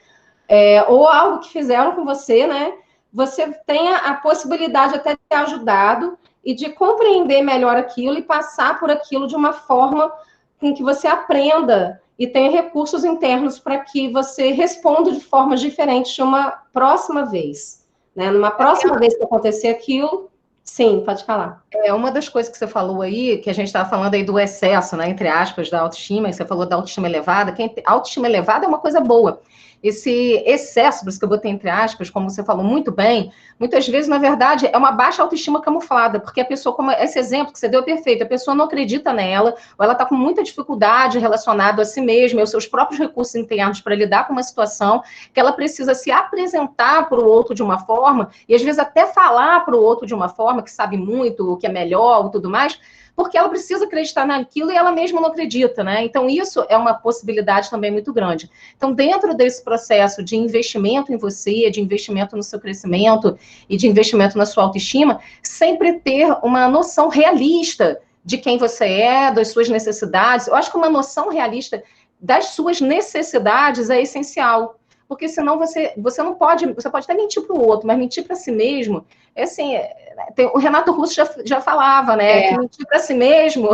ou algo que fizeram com você, né? Você tem a possibilidade até de ter ajudado e de compreender melhor aquilo e passar por aquilo de uma forma com que você aprenda e tenha recursos internos para que você responda de formas diferentes de uma próxima vez. Né? Numa próxima vez que acontecer aquilo, sim, pode falar. Uma das coisas que você falou aí, que a gente estava falando aí do excesso, né, entre aspas, da autoestima, e você falou da autoestima elevada, a autoestima elevada é uma coisa boa. Esse excesso, por isso que eu botei entre aspas, como você falou muito bem, muitas vezes, na verdade, é uma baixa autoestima camuflada, porque a pessoa, como esse exemplo que você deu é perfeito, a pessoa não acredita nela, ou ela está com muita dificuldade relacionada a si mesma, aos seus próprios recursos internos para lidar com uma situação, que ela precisa se apresentar para o outro de uma forma, e às vezes até falar para o outro de uma forma que sabe muito, o que é melhor, e tudo mais, porque ela precisa acreditar naquilo e ela mesma não acredita, né? Então, isso é uma possibilidade também muito grande. Então, dentro desse processo de investimento em você, de investimento no seu crescimento e de investimento na sua autoestima, sempre ter uma noção realista de quem você é, das suas necessidades. Eu acho que uma noção realista das suas necessidades é essencial. Porque senão você não pode, você pode até mentir para o outro, mas mentir para si mesmo, assim, o Renato Russo já falava, né, que mentir para si mesmo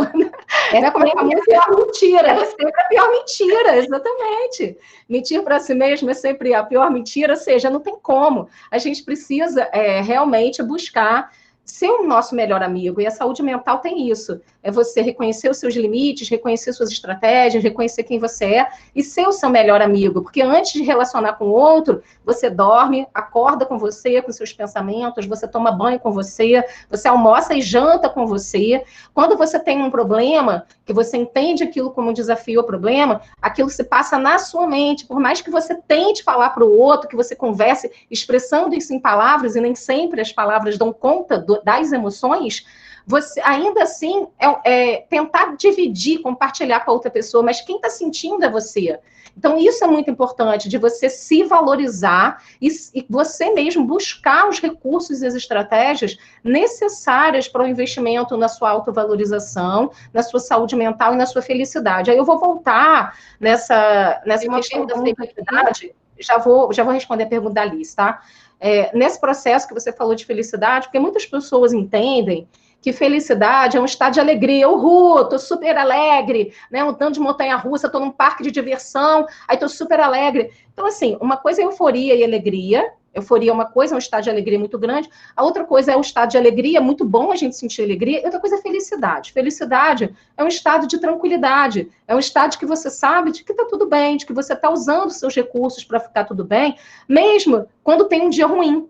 é como a pior mentira. É sempre a pior mentira, exatamente. Mentir para si mesmo é sempre a pior mentira, ou seja, não tem como. A gente precisa realmente buscar ser o nosso melhor amigo, e a saúde mental tem isso, é você reconhecer os seus limites, reconhecer suas estratégias, reconhecer quem você é, e ser o seu melhor amigo, porque antes de relacionar com o outro, você dorme, acorda com você, com seus pensamentos, você toma banho com você almoça e janta com você, quando você tem um problema, que você entende aquilo como um desafio ou problema, aquilo se passa na sua mente, por mais que você tente falar para o outro, que você converse expressando isso em palavras, e nem sempre as palavras dão conta das emoções, você ainda assim tentar dividir, compartilhar com a outra pessoa, mas quem está sentindo é você. Então, isso é muito importante, de você se valorizar e você mesmo buscar os recursos e as estratégias necessárias para o investimento na sua autovalorização, na sua saúde mental e na sua felicidade. Aí eu vou voltar nessa questão da felicidade, já vou responder a pergunta da Alice, tá? nesse processo que você falou de felicidade, porque muitas pessoas entendem que felicidade é um estado de alegria. Uhul, tô super alegre, né? Andando de montanha-russa, tô num parque de diversão, aí tô super alegre. Então, assim, uma coisa é euforia e alegria. Euforia é uma coisa, é um estado de alegria muito grande. A outra coisa é um estado de alegria, muito bom a gente sentir alegria. E outra coisa é felicidade. Felicidade é um estado de tranquilidade. É um estado que você sabe de que tá tudo bem, de que você tá usando seus recursos para ficar tudo bem, mesmo quando tem um dia ruim.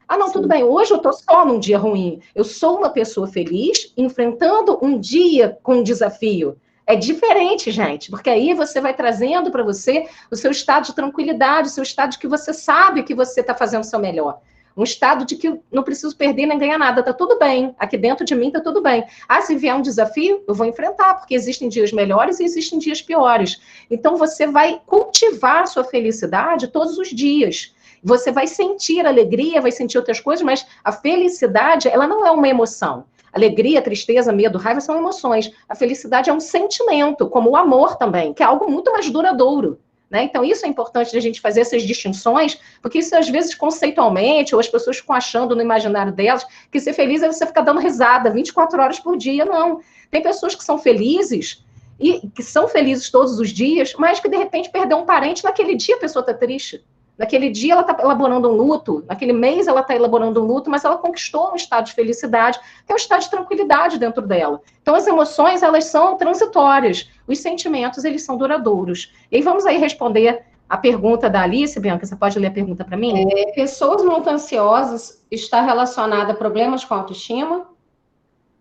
Ah, não, tudo bem, hoje eu estou só num dia ruim. Eu sou uma pessoa feliz enfrentando um dia com um desafio. É diferente, gente, porque aí você vai trazendo para você o seu estado de tranquilidade, o seu estado de que você sabe que você está fazendo o seu melhor. Um estado de que não preciso perder nem ganhar nada, tá tudo bem. Aqui dentro de mim tá tudo bem. Ah, se vier um desafio, eu vou enfrentar, porque existem dias melhores e existem dias piores. Então você vai cultivar a sua felicidade todos os dias. Você vai sentir alegria, vai sentir outras coisas, mas a felicidade, ela não é uma emoção. Alegria, tristeza, medo, raiva são emoções. A felicidade é um sentimento, como o amor também, que é algo muito mais duradouro. Né? Então, isso é importante a gente fazer essas distinções, porque isso, às vezes, conceitualmente, ou as pessoas ficam achando no imaginário delas que ser feliz é você ficar dando risada 24 horas por dia. Não. Tem pessoas que são felizes, e que são felizes todos os dias, mas que, de repente, perdeu um parente, naquele dia a pessoa está triste. Naquele dia ela está elaborando um luto, naquele mês ela está elaborando um luto, mas ela conquistou um estado de felicidade, que é um estado de tranquilidade dentro dela. Então as emoções, elas são transitórias, os sentimentos, eles são duradouros. E aí vamos aí responder a pergunta da Alice, Bianca, você pode ler a pergunta para mim? Pessoas muito ansiosas está relacionada a problemas com autoestima?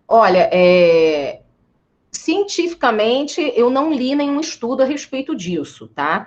Olha, cientificamente, eu não li nenhum estudo a respeito disso, tá?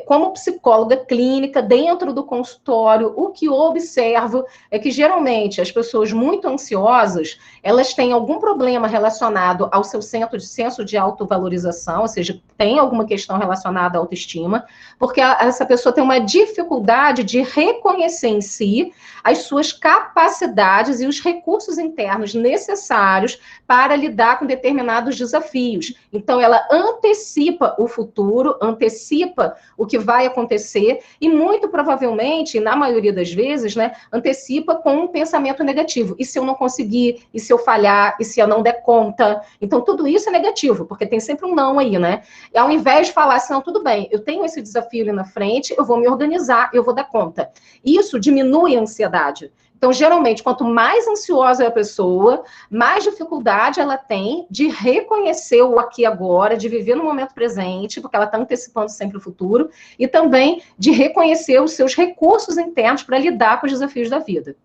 Como psicóloga clínica, dentro do consultório, o que eu observo é que, geralmente, as pessoas muito ansiosas, elas têm algum problema relacionado ao seu senso de autovalorização, ou seja, tem alguma questão relacionada à autoestima, porque essa pessoa tem uma dificuldade de reconhecer em si as suas capacidades e os recursos internos necessários para lidar com determinados desafios. Então, ela antecipa o futuro, antecipa o que vai acontecer e, muito provavelmente, na maioria das vezes, né, antecipa com um pensamento negativo. E se eu não conseguir? E se eu falhar? E se eu não der conta? Então, tudo isso é negativo, porque tem sempre um não aí, né? E ao invés de falar assim, não, tudo bem, eu tenho esse desafio ali na frente, eu vou me organizar, eu vou dar conta. Isso diminui a ansiedade. Então, geralmente, quanto mais ansiosa é a pessoa, mais dificuldade ela tem de reconhecer o aqui e agora, de viver no momento presente, porque ela está antecipando sempre o futuro, e também de reconhecer os seus recursos internos para lidar com os desafios da vida.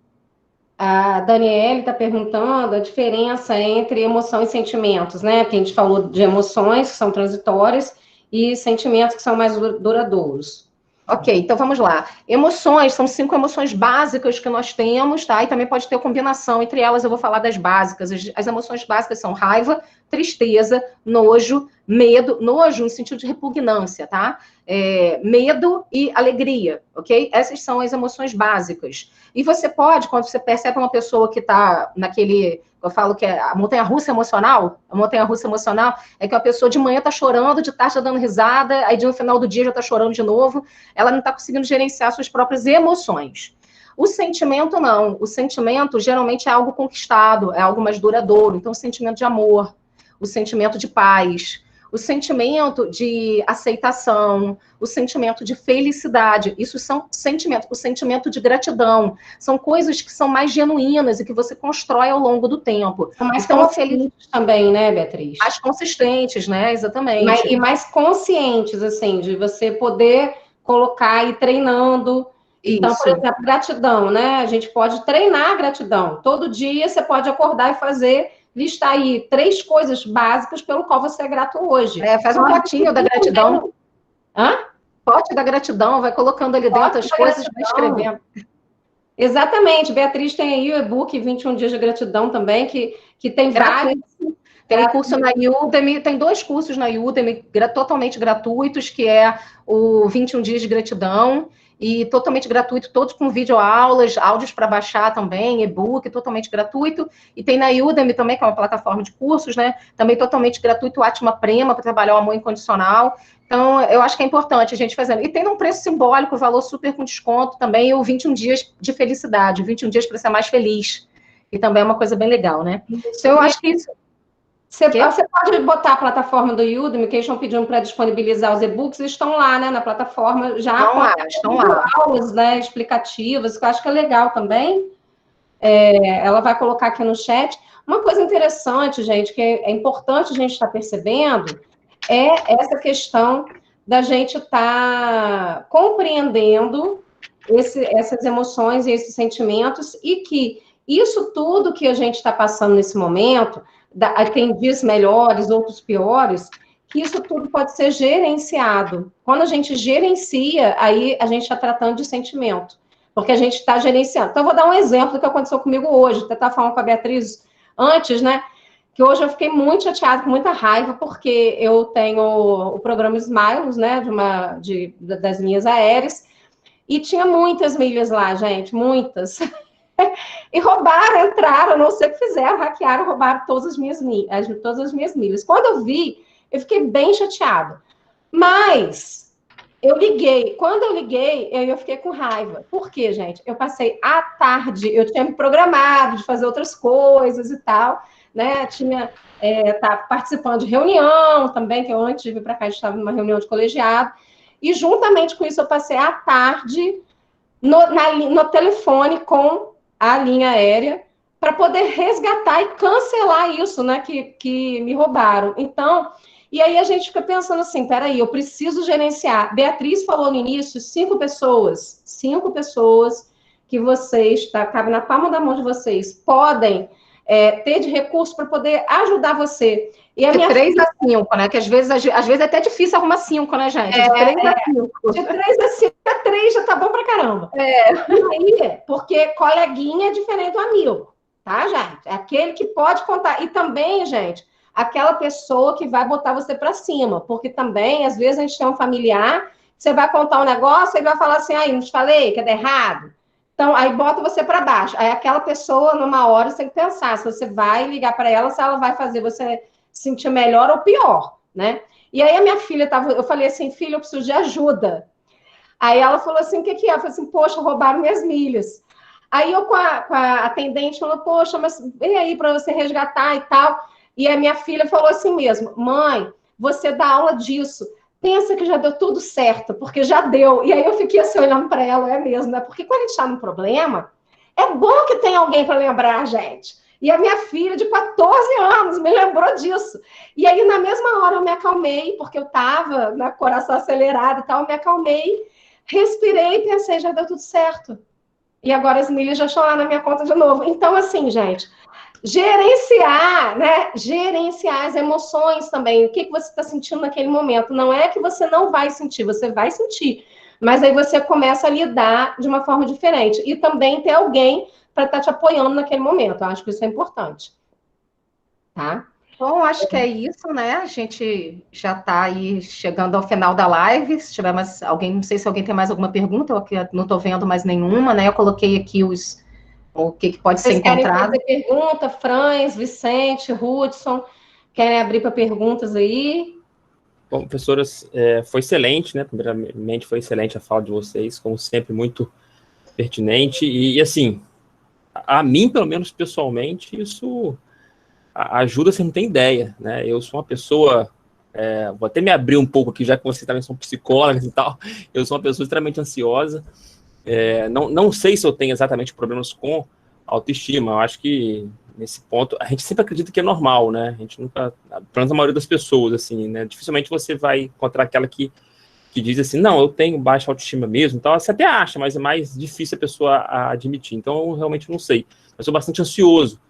A Daniele está perguntando a diferença entre emoção e sentimentos, né? Porque a gente falou de emoções que são transitórias e sentimentos que são mais duradouros. Ok, então vamos lá. Emoções, são 5 emoções básicas que nós temos, tá? E também pode ter combinação entre elas, eu vou falar das básicas. As emoções básicas são raiva, tristeza, nojo, medo, nojo no sentido de repugnância, tá? Medo e alegria, ok? Essas são as emoções básicas. E você pode, quando você percebe uma pessoa que está naquele, eu falo que é a montanha-russa emocional, a montanha-russa emocional é que a pessoa de manhã está chorando, de tarde está dando risada, aí no final do dia já está chorando de novo, ela não está conseguindo gerenciar suas próprias emoções. O sentimento não, o sentimento geralmente é algo conquistado, é algo mais duradouro, então o sentimento de amor, o sentimento de paz, o sentimento de aceitação, o sentimento de felicidade, isso são sentimentos, o sentimento de gratidão, são coisas que são mais genuínas e que você constrói ao longo do tempo. São mais consistentes também, né, Beatriz? Mais consistentes, né, exatamente. E mais conscientes, assim, de você poder colocar e treinando. Então, por exemplo, gratidão, né? A gente pode treinar a gratidão. Todo dia você pode acordar e fazer, listar aí 3 coisas básicas pelo qual você é grato hoje. Faz um potinho da gratidão. Hã? Pote da gratidão, vai colocando ali dentro as coisas e vai escrevendo. Exatamente. Beatriz tem aí o e-book 21 Dias de Gratidão também, que tem vários. Tem curso na Udemy, tem 2 cursos na Udemy totalmente gratuitos, que é o 21 Dias de Gratidão e totalmente gratuito, todos com videoaulas, áudios para baixar também, e-book, totalmente gratuito. E tem na Udemy também, que é uma plataforma de cursos, né? Também totalmente gratuito, Atma Prema, para trabalhar o amor incondicional. Então, eu acho que é importante a gente fazendo. E tem um preço simbólico, valor super com desconto também, o 21 dias de felicidade, 21 dias para ser mais feliz. E também é uma coisa bem legal, né? Então, eu acho que isso... Você pode botar a plataforma do Udemy, que eles estão pedindo para disponibilizar os e-books, eles estão lá, né, na plataforma, já estão lá. Aulas, né, explicativas, que eu acho que é legal também. Ela vai colocar aqui no chat. Uma coisa interessante, gente, que é importante a gente estar percebendo, é essa questão da gente estar compreendendo essas emoções e esses sentimentos, e que isso tudo que a gente está passando nesse momento, tem dias melhores, outros piores, que isso tudo pode ser gerenciado. Quando a gente gerencia, aí a gente está tratando de sentimento, porque a gente está gerenciando. Então, eu vou dar um exemplo do que aconteceu comigo hoje. Até estava falando com a Beatriz antes, né? Que hoje eu fiquei muito chateada, com muita raiva, porque eu tenho o programa Smiles, né? Das linhas aéreas, e tinha muitas milhas lá, gente, muitas. E roubaram, entraram, não sei o que fizeram, hackearam, roubaram todas as minhas milhas. Quando eu vi, eu fiquei bem chateada. Mas eu liguei. Quando eu liguei, eu fiquei com raiva. Por quê, gente? Eu passei a tarde, eu tinha me programado de fazer outras coisas e tal, né? Tá participando de reunião também, que eu antes de vir para cá, a gente estava numa reunião de colegiado. E juntamente com isso, eu passei a tarde no telefone com a linha aérea para poder resgatar e cancelar isso, né, que me roubaram. Então, e aí a gente fica pensando assim, peraí, eu preciso gerenciar. Beatriz falou no início, 5 pessoas que vocês, cabe na palma da mão de vocês, podem ter de recurso para poder ajudar você. E a minha 3 a 5, né? Que às vezes é até difícil arrumar 5, né, gente? De 3 a 5. De 3 a 5, 3 já tá bom pra caramba. E aí, porque coleguinha é diferente do amigo, tá, gente? É aquele que pode contar. E também, gente, aquela pessoa que vai botar você pra cima. Porque também, às vezes, a gente tem um familiar, você vai contar um negócio e vai falar assim, aí, não te falei que é errado? Então, aí bota você para baixo. Aí aquela pessoa, numa hora, você tem que pensar se você vai ligar para ela, se ela vai fazer você sentir melhor ou pior, né? E aí a minha filha eu falei assim, filha, eu preciso de ajuda. Aí ela falou assim, o que é? Eu falei assim, poxa, roubaram minhas milhas. Aí eu com a atendente falou, poxa, mas vem aí para você resgatar e tal. E a minha filha falou assim mesmo, mãe, você dá aula disso, pensa que já deu tudo certo, porque já deu. E aí eu fiquei assim olhando para ela, é mesmo, né? Porque quando a gente está num problema, é bom que tenha alguém para lembrar a gente. E a minha filha, de 14 anos, me lembrou disso. E aí, na mesma hora, eu me acalmei, porque eu estava com o coração acelerado e tal, eu me acalmei, respirei e pensei, já deu tudo certo. E agora as milhas já estão lá na minha conta de novo. Então, assim, gente, gerenciar, né? Gerenciar as emoções também. O que você está sentindo naquele momento? Não é que você não vai sentir, você vai sentir. Mas aí você começa a lidar de uma forma diferente. E também ter alguém para estar te apoiando naquele momento. Eu acho que isso é importante. Tá? Bom, acho que é isso, né? A gente já está aí chegando ao final da live. Se tiver mais alguém, não sei se alguém tem mais alguma pergunta, eu aqui não estou vendo mais nenhuma, né? Eu coloquei aqui o que pode ser encontrado. Vocês querem fazer pergunta, Franz, Vicente, Hudson, querem abrir para perguntas aí? Bom, professoras, foi excelente, né? Primeiramente, foi excelente a fala de vocês, como sempre, muito pertinente. E assim, a mim, pelo menos pessoalmente, isso ajuda, você não tem ideia, né? Eu sou uma pessoa, vou até me abrir um pouco aqui, já que vocês também são psicólogas e tal, eu sou uma pessoa extremamente ansiosa. Não sei se eu tenho exatamente problemas com autoestima, eu acho que nesse ponto, a gente sempre acredita que é normal, né? A gente nunca, pelo menos a maioria das pessoas, assim, né? Dificilmente você vai encontrar aquela que diz assim, não, eu tenho baixa autoestima mesmo, então você até acha, mas é mais difícil a pessoa admitir. Então, eu realmente não sei. Eu sou bastante ansioso.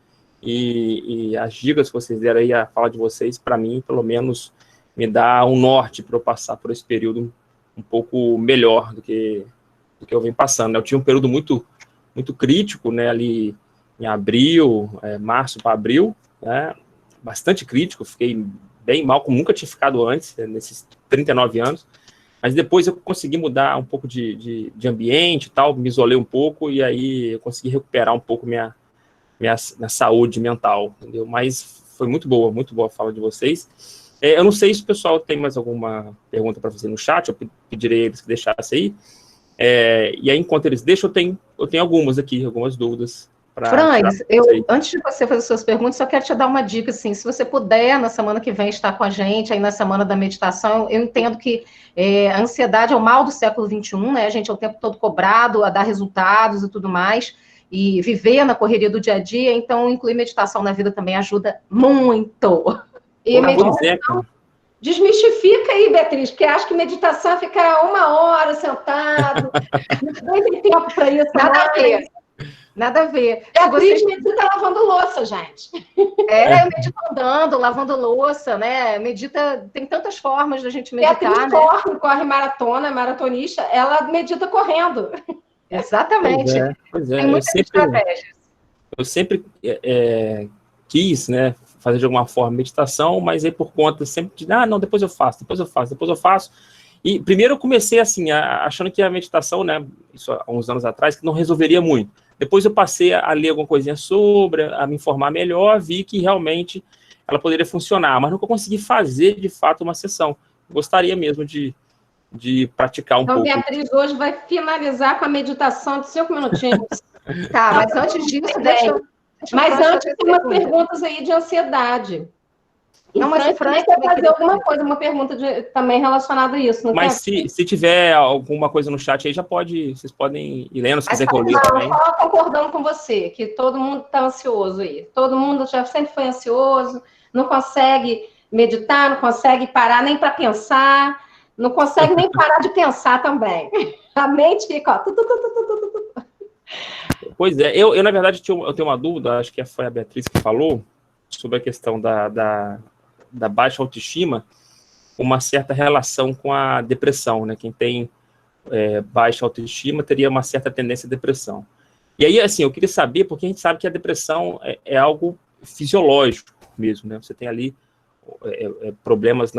E as dicas que vocês deram aí, a fala de vocês, para mim, pelo menos, me dá um norte para eu passar por esse período um pouco melhor do que eu venho passando, né? Eu tinha um período muito, muito crítico, né, ali em abril, março para abril, né, bastante crítico, fiquei bem mal, como nunca tinha ficado antes, nesses 39 anos, Mas depois eu consegui mudar um pouco de ambiente e tal, me isolei um pouco, e aí eu consegui recuperar um pouco minha saúde mental, entendeu? Mas foi muito boa a fala de vocês. Eu não sei se o pessoal tem mais alguma pergunta para fazer no chat, eu pedirei eles que deixassem aí. E aí, enquanto eles deixam, eu tenho algumas dúvidas. Franz, antes de você fazer suas perguntas, só quero te dar uma dica, assim, se você puder, na semana que vem, estar com a gente, aí na semana da meditação, eu entendo que a ansiedade é o mal do século XXI, né, a gente é o tempo todo cobrado a dar resultados e tudo mais, e viver na correria do dia a dia, então incluir meditação na vida também ajuda muito. E meditação, desmistifica aí, Beatriz, porque acho que meditação é ficar 1 hora sentado, não tem tempo para isso. Nada a ver. Nada a ver. Beatriz medita lavando louça, gente. Medita andando, lavando louça, né? Medita, tem tantas formas da gente meditar. Beatriz corre maratona, maratonista, ela medita correndo. Exatamente. Pois é. Tem muitas estratégias. Eu sempre quis, né, fazer de alguma forma meditação, mas aí por conta sempre de, não, depois eu faço. E primeiro eu comecei assim, achando que a meditação, né, isso há uns anos atrás, que não resolveria muito. Depois eu passei a ler alguma coisinha sobre, a me informar melhor, vi que realmente ela poderia funcionar, mas nunca consegui fazer, de fato, uma sessão. Gostaria mesmo de praticar um pouco. Então, Beatriz hoje vai finalizar com a meditação de 5 minutinhos. Tá, mas antes disso, Mas antes tem umas perguntas aí de ansiedade. Não, mas o Franz quer fazer alguma coisa, uma pergunta também relacionada a isso. Não mas se tiver alguma coisa no chat aí, vocês podem ir lendo, se quiser que eu leia também. Eu concordando com você, que todo mundo está ansioso aí. Todo mundo já sempre foi ansioso, não consegue meditar, não consegue parar nem para pensar, não consegue nem parar de pensar também. A mente fica, ó. Pois é, eu na verdade eu tenho uma dúvida, acho que foi a Beatriz que falou, sobre a questão da baixa autoestima, uma certa relação com a depressão, né? Quem tem baixa autoestima teria uma certa tendência à depressão. E aí, assim, eu queria saber, porque a gente sabe que a depressão é algo fisiológico mesmo, né? Você tem ali problemas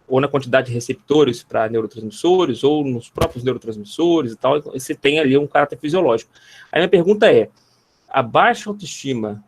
ou na quantidade de receptores para neurotransmissores, ou nos próprios neurotransmissores e tal, você tem ali um caráter fisiológico. Aí minha pergunta é, a baixa autoestima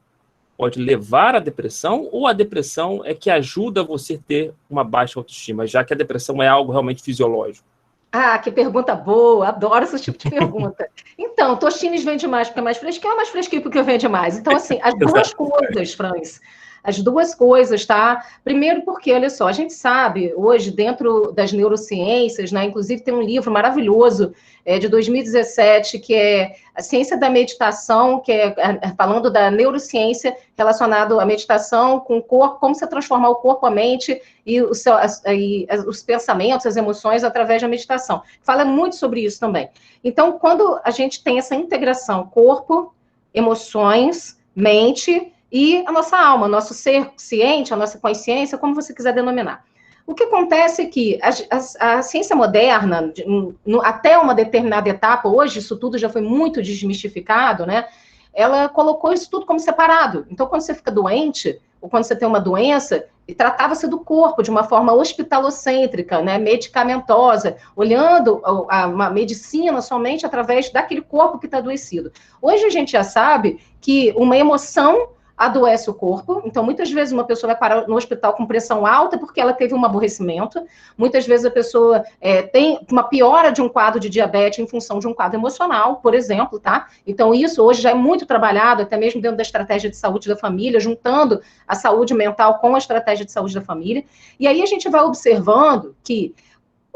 pode levar à depressão, ou a depressão é que ajuda você a ter uma baixa autoestima, já que a depressão é algo realmente fisiológico? Ah, que pergunta boa, adoro esse tipo de pergunta. Então, Tostines vende mais porque é mais fresquinho, ou mais fresquinho porque vende mais? Então, assim, as duas coisas, Franz. As duas coisas, tá? Primeiro porque, olha só, a gente sabe, hoje, dentro das neurociências, né, inclusive tem um livro maravilhoso de 2017, que é A Ciência da Meditação, que é falando da neurociência relacionada à meditação com o corpo, como você transformar o corpo, a mente e os pensamentos, as emoções através da meditação. Fala muito sobre isso também. Então, quando a gente tem essa integração corpo, emoções, mente e a nossa alma, nosso ser ciente, a nossa consciência, como você quiser denominar. O que acontece é que a ciência moderna, até uma determinada etapa, hoje isso tudo já foi muito desmistificado, né? Ela colocou isso tudo como separado. Então, quando você fica doente, ou quando você tem uma doença, tratava-se do corpo de uma forma hospitalocêntrica, né, medicamentosa, olhando a medicina somente através daquele corpo que está adoecido. Hoje a gente já sabe que uma emoção adoece o corpo, então muitas vezes uma pessoa vai parar no hospital com pressão alta porque ela teve um aborrecimento, muitas vezes a pessoa tem uma piora de um quadro de diabetes em função de um quadro emocional, por exemplo, tá? Então isso hoje já é muito trabalhado, até mesmo dentro da estratégia de saúde da família, juntando a saúde mental com a estratégia de saúde da família, e aí a gente vai observando que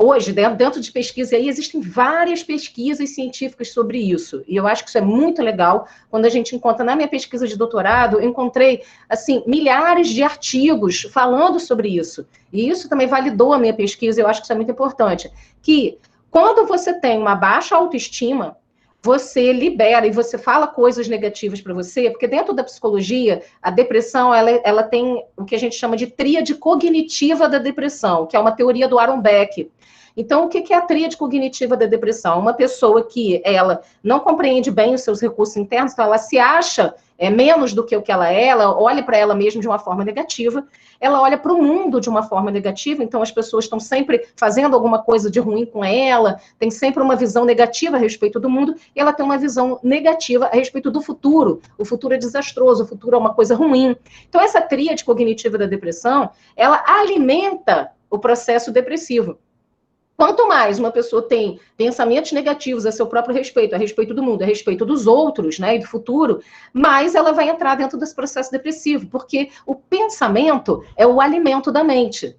hoje, dentro de pesquisa, aí existem várias pesquisas científicas sobre isso, e eu acho que isso é muito legal. Quando a gente encontra, na minha pesquisa de doutorado, eu encontrei, assim, milhares de artigos falando sobre isso, e isso também validou a minha pesquisa, eu acho que isso é muito importante, que quando você tem uma baixa autoestima, você libera e você fala coisas negativas para você, porque dentro da psicologia, a depressão, ela tem o que a gente chama de tríade cognitiva da depressão, que é uma teoria do Aaron Beck. Então, o que é a tríade cognitiva da depressão? Uma pessoa que ela não compreende bem os seus recursos internos, então ela se acha menos do que o que ela olha para ela mesma de uma forma negativa, ela olha para o mundo de uma forma negativa, então as pessoas estão sempre fazendo alguma coisa de ruim com ela, tem sempre uma visão negativa a respeito do mundo, e ela tem uma visão negativa a respeito do futuro. O futuro é desastroso, o futuro é uma coisa ruim. Então, essa tríade cognitiva da depressão, ela alimenta o processo depressivo. Quanto mais uma pessoa tem pensamentos negativos a seu próprio respeito, a respeito do mundo, a respeito dos outros, né, e do futuro, mais ela vai entrar dentro desse processo depressivo, porque o pensamento é o alimento da mente.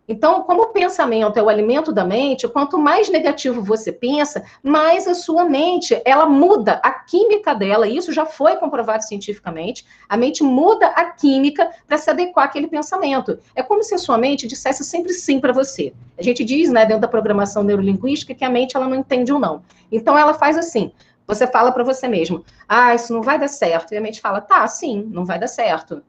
Então, como o pensamento é o alimento da mente, quanto mais negativo você pensa, mais a sua mente, ela muda a química dela, e isso já foi comprovado cientificamente, a mente muda a química para se adequar àquele pensamento. É como se a sua mente dissesse sempre sim para você. A gente diz, né, dentro da programação neurolinguística, que a mente ela não entende um não. Então, ela faz assim, você fala para você mesmo, isso não vai dar certo. E a mente fala, tá, sim, não vai dar certo.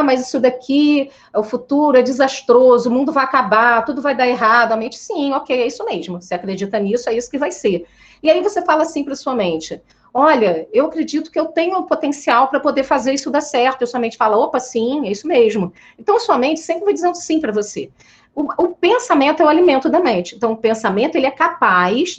Mas isso daqui, o futuro é desastroso, o mundo vai acabar, tudo vai dar errado. A mente, sim, ok, é isso mesmo. Você acredita nisso, é isso que vai ser. E aí você fala assim para sua mente, olha, eu acredito que eu tenho potencial para poder fazer isso dar certo. E sua mente fala, opa, sim, é isso mesmo. Então, a sua mente sempre vai dizendo sim para você. O pensamento é o alimento da mente. Então, o pensamento, ele é capaz,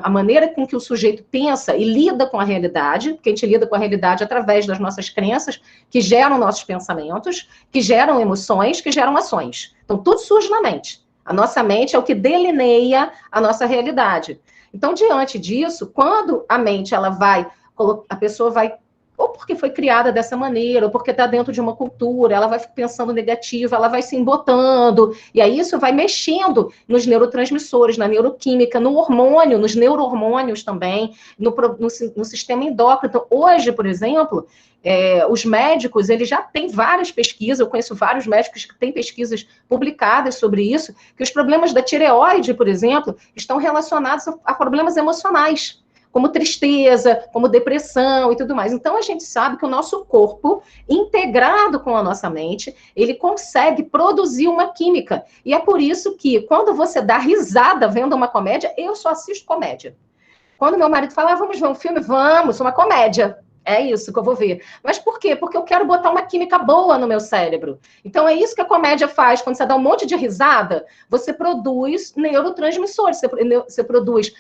a maneira com que o sujeito pensa e lida com a realidade, porque a gente lida com a realidade através das nossas crenças, que geram nossos pensamentos, que geram emoções, que geram ações. Então, tudo surge na mente. A nossa mente é o que delineia a nossa realidade. Então, diante disso, quando a mente, a pessoa vai, ou porque foi criada dessa maneira, ou porque está dentro de uma cultura, ela vai pensando negativa, ela vai se embotando, e aí isso vai mexendo nos neurotransmissores, na neuroquímica, no hormônio, nos neurohormônios também, no sistema endócrino. Então, hoje, por exemplo, os médicos, eles já têm várias pesquisas, eu conheço vários médicos que têm pesquisas publicadas sobre isso, que os problemas da tireoide, por exemplo, estão relacionados a problemas emocionais, como tristeza, como depressão e tudo mais. Então, a gente sabe que o nosso corpo, integrado com a nossa mente, ele consegue produzir uma química. E é por isso que, quando você dá risada vendo uma comédia, eu só assisto comédia. Quando meu marido fala, vamos ver um filme? Vamos, uma comédia. É isso que eu vou ver. Mas por quê? Porque eu quero botar uma química boa no meu cérebro. Então, é isso que a comédia faz. Quando você dá um monte de risada, você produz neurotransmissores, você produz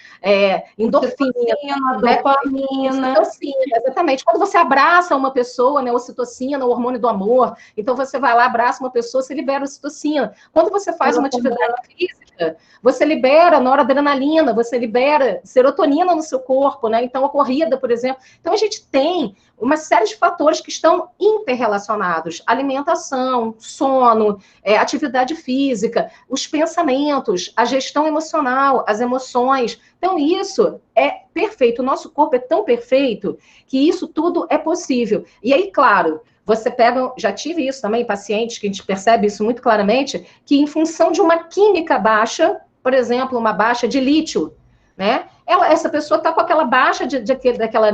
endorfina, dopamina. Ocitocina, exatamente. Quando você abraça uma pessoa, né, ocitocina, o hormônio do amor, então você vai lá, abraça uma pessoa, você libera ocitocina. Quando você faz uma atividade física, você libera noradrenalina, você libera serotonina no seu corpo, né? Então, a corrida, por exemplo. Então, a gente tem uma série de fatores que estão interrelacionados. Alimentação, sono, atividade física, os pensamentos, a gestão emocional, as emoções. Então, isso é perfeito. O nosso corpo é tão perfeito que isso tudo é possível. E aí, claro, você pega, já tive isso também, pacientes que a gente percebe isso muito claramente, que em função de uma química baixa, por exemplo, uma baixa de lítio, né? Essa pessoa está com aquela baixa daquela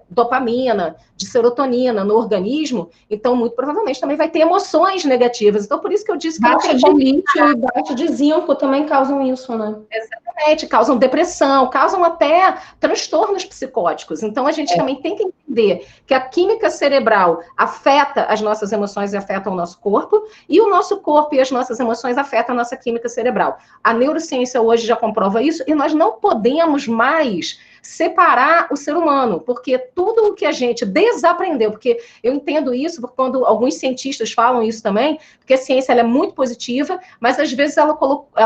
dopamina, de serotonina no organismo, então, muito provavelmente, também vai ter emoções negativas. Então, por isso que eu disse que... Baixa de lítio e baixa de zinco também causam isso, né? Exatamente, causam depressão, causam até transtornos psicóticos. Então, a gente também tem que entender que a química cerebral afeta as nossas emoções e afeta o nosso corpo, e o nosso corpo e as nossas emoções afetam a nossa química cerebral. A neurociência hoje já comprova isso, e nós não podemos mais separar o ser humano, porque tudo o que a gente desaprendeu, porque eu entendo isso, porque quando alguns cientistas falam isso também, porque a ciência ela é muito positiva, mas às vezes ela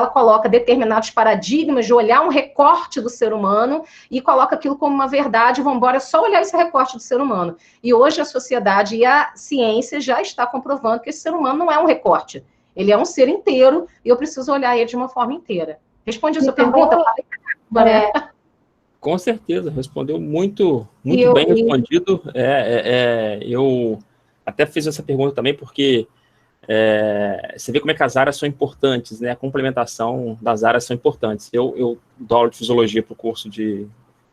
coloca determinados paradigmas de olhar um recorte do ser humano e coloca aquilo como uma verdade, vamos embora só olhar esse recorte do ser humano. E hoje a sociedade e a ciência já está comprovando que esse ser humano não é um recorte, ele é um ser inteiro e eu preciso olhar ele de uma forma inteira. Responde a sua pergunta? Com certeza, respondeu muito bem respondido. Eu até fiz essa pergunta também porque você vê como é que as áreas são importantes, né? A complementação das áreas são importantes. Eu dou aula de fisiologia para o curso de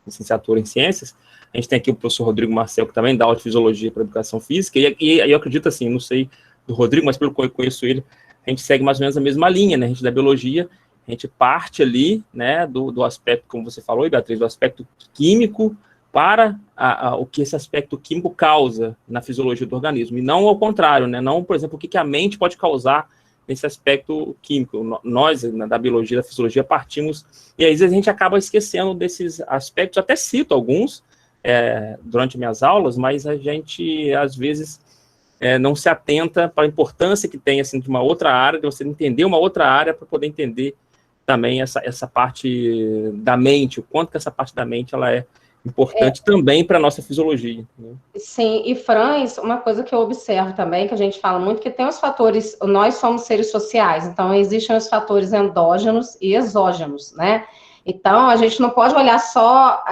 licenciatura em ciências. A gente tem aqui o professor Rodrigo Marcel, que também dá aula de fisiologia para educação física, e eu acredito assim, não sei do Rodrigo, mas pelo que eu conheço ele, a gente segue mais ou menos a mesma linha, né? A gente dá biologia, A gente parte ali, né, do aspecto, como você falou, Beatriz, do aspecto químico para o que esse aspecto químico causa na fisiologia do organismo, e não ao contrário, né, não, por exemplo, o que a mente pode causar nesse aspecto químico. Nós, da biologia, da fisiologia, partimos, e às vezes a gente acaba esquecendo desses aspectos, até cito alguns durante minhas aulas, mas a gente, às vezes, não se atenta para a importância que tem, assim, de uma outra área, de você entender uma outra área para poder entender também essa parte da mente, o quanto que essa parte da mente ela é importante também para a nossa fisiologia. Né? Sim, e Franz, uma coisa que eu observo também, que a gente fala muito, que tem os fatores, nós somos seres sociais, então existem os fatores endógenos e exógenos, né? Então, a gente não pode olhar só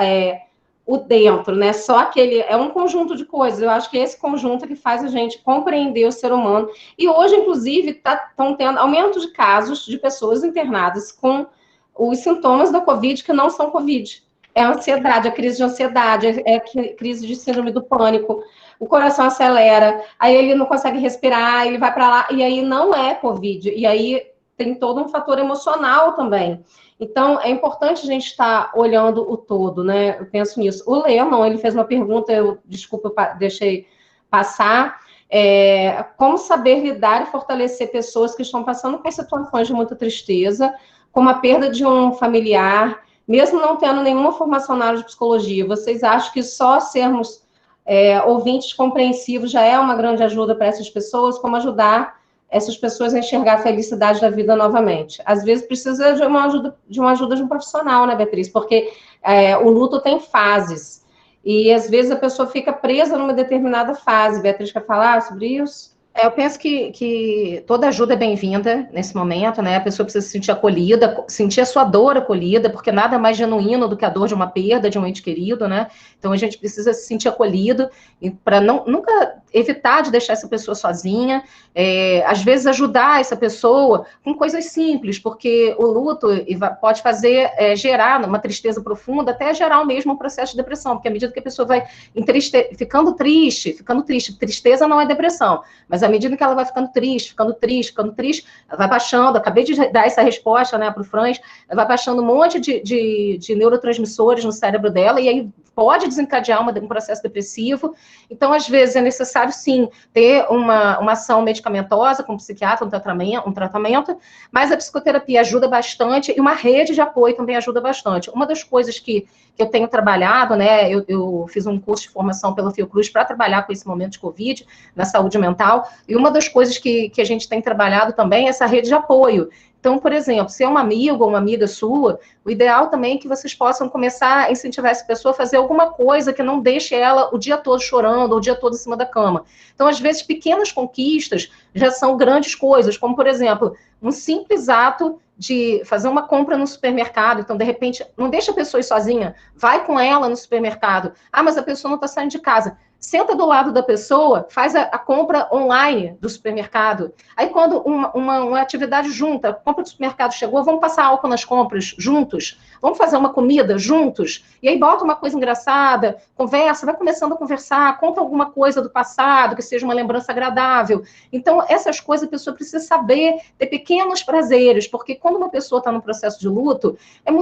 o dentro, né? Só aquele, é um conjunto de coisas, eu acho que é esse conjunto que faz a gente compreender o ser humano, e hoje, inclusive, estão tendo aumento de casos de pessoas internadas com os sintomas da Covid que não são Covid. É a ansiedade, a crise de ansiedade, crise de síndrome do pânico, o coração acelera, aí ele não consegue respirar, ele vai para lá, e aí não é Covid, e aí tem todo um fator emocional também. Então, é importante a gente estar olhando o todo, né? Eu penso nisso. O Lennon, ele fez uma pergunta, desculpa, eu deixei passar, como saber lidar e fortalecer pessoas que estão passando por situações de muita tristeza, como a perda de um familiar, mesmo não tendo nenhuma formação na área de psicologia. Vocês acham que só sermos ouvintes compreensivos já é uma grande ajuda para essas pessoas? Como ajudar essas pessoas a enxergar a felicidade da vida novamente? Às vezes precisa de uma ajuda de um profissional, né, Beatriz? Porque o luto tem fases. E às vezes a pessoa fica presa numa determinada fase. Beatriz quer falar sobre isso? Eu penso que toda ajuda é bem-vinda nesse momento, né? A pessoa precisa se sentir acolhida, sentir a sua dor acolhida, porque nada é mais genuíno do que a dor de uma perda de um ente querido, né? Então a gente precisa se sentir acolhido para nunca evitar de deixar essa pessoa sozinha, às vezes ajudar essa pessoa com coisas simples, porque o luto pode fazer gerar uma tristeza profunda, até gerar mesmo um processo de depressão, porque à medida que a pessoa vai ficando triste, tristeza não é depressão, mas à medida que ela vai ficando triste, ela vai baixando, acabei de dar essa resposta, né, para o Franz, ela vai baixando um monte de neurotransmissores no cérebro dela, e aí pode desencadear um processo depressivo. Então, às vezes, é necessário, sim, ter uma ação medicamentosa com o psiquiatra, um tratamento, mas a psicoterapia ajuda bastante, e uma rede de apoio também ajuda bastante. Uma das coisas que eu tenho trabalhado, né, eu fiz um curso de formação pela Fiocruz para trabalhar com esse momento de Covid, na saúde mental, e uma das coisas que a gente tem trabalhado também é essa rede de apoio. Então, por exemplo, se é um amigo ou uma amiga sua, o ideal também é que vocês possam começar a incentivar essa pessoa a fazer alguma coisa que não deixe ela o dia todo chorando, ou o dia todo em cima da cama. Então, às vezes, pequenas conquistas já são grandes coisas, como, por exemplo, um simples ato de fazer uma compra no supermercado. Então, de repente, não deixa a pessoa ir sozinha, vai com ela no supermercado. Ah, mas a pessoa não está saindo de casa. Senta do lado da pessoa, faz a compra online do supermercado. Aí, quando uma atividade junta, a compra do supermercado chegou, vamos passar álcool nas compras juntos, vamos fazer uma comida juntos, e aí bota uma coisa engraçada, conversa, vai começando a conversar, conta alguma coisa do passado, que seja uma lembrança agradável. Então, essas coisas a pessoa precisa saber, ter pequenos prazeres, porque quando uma pessoa está no processo de luto, é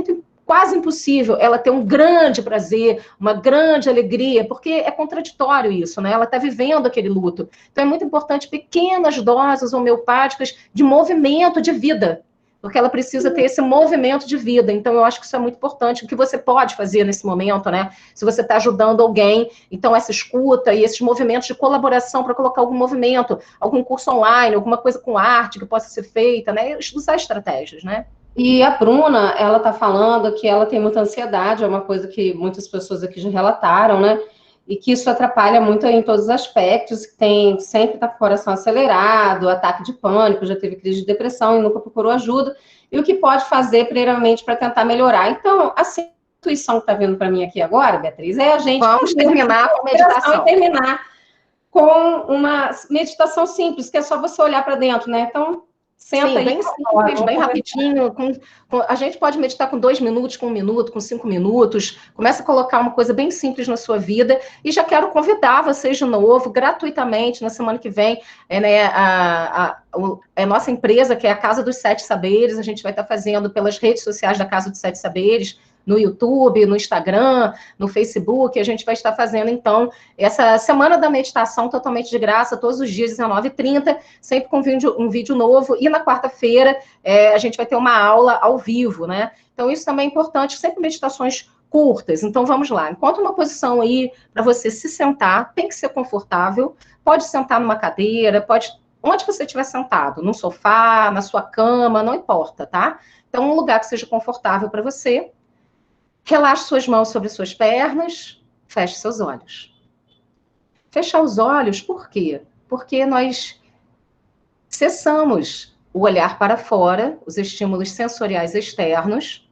quase impossível ela ter um grande prazer, uma grande alegria, porque é contraditório isso, né? Ela está vivendo aquele luto. Então, é muito importante pequenas doses homeopáticas de movimento de vida, porque ela precisa ter esse movimento de vida. Então, eu acho que isso é muito importante. O que você pode fazer nesse momento, né? Se você está ajudando alguém, então essa escuta e esses movimentos de colaboração para colocar algum movimento, algum curso online, alguma coisa com arte que possa ser feita, né? Usar estratégias, né? E a Bruna, ela está falando que ela tem muita ansiedade, é uma coisa que muitas pessoas aqui já relataram, né? E que isso atrapalha muito em todos os aspectos, que sempre está com o coração acelerado, ataque de pânico, já teve crise de depressão e nunca procurou ajuda. E o que pode fazer, primeiramente, para tentar melhorar? Então, assim, a intuição que está vindo para mim aqui agora, Beatriz, é a gente... Vamos terminar com a meditação. E terminar com uma meditação simples, que é só você olhar para dentro, né? Então, Senta Sim, aí bem agora, simples, vamos bem conversar. rapidinho. A gente pode meditar com 2 minutos, com 1 minuto, com 5 minutos. Começa a colocar uma coisa bem simples na sua vida. E já quero convidar vocês de novo, gratuitamente, na semana que vem. Né, a nossa empresa, que é a Casa dos Sete Saberes, a gente vai estar fazendo pelas redes sociais da Casa dos Sete Saberes, no YouTube, no Instagram, no Facebook. A gente vai estar fazendo, então, essa semana da meditação totalmente de graça, todos os dias, 19h30, sempre com um vídeo novo. E na quarta-feira, a gente vai ter uma aula ao vivo, né? Então, isso também é importante, sempre meditações curtas. Então, vamos lá. Encontre uma posição aí para você se sentar, tem que ser confortável. Pode sentar numa cadeira, pode onde você estiver sentado, no sofá, na sua cama, não importa, tá? Então, um lugar que seja confortável para você. Relaxe suas mãos sobre suas pernas, feche seus olhos. Fechar os olhos, por quê? Porque nós cessamos o olhar para fora, os estímulos sensoriais externos,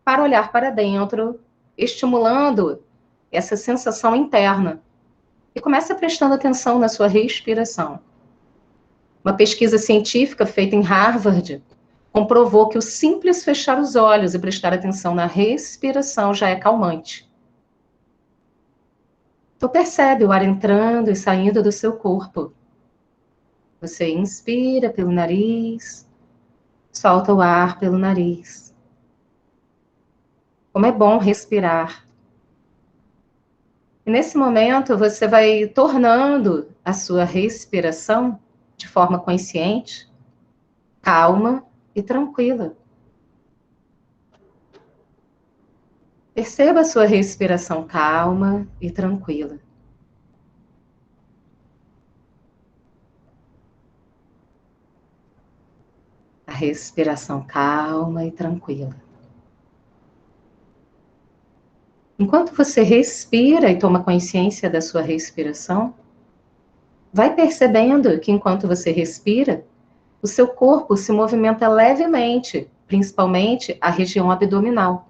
para olhar para dentro, estimulando essa sensação interna. E comece prestando atenção na sua respiração. Uma pesquisa científica feita em Harvard comprovou que o simples fechar os olhos e prestar atenção na respiração já é calmante. Então percebe o ar entrando e saindo do seu corpo. Você inspira pelo nariz, solta o ar pelo nariz. Como é bom respirar. E nesse momento você vai tornando a sua respiração de forma consciente, calma e tranquila. Perceba a sua respiração calma e tranquila. A respiração calma e tranquila. Enquanto você respira e toma consciência da sua respiração, vai percebendo que enquanto você respira, o seu corpo se movimenta levemente, principalmente a região abdominal.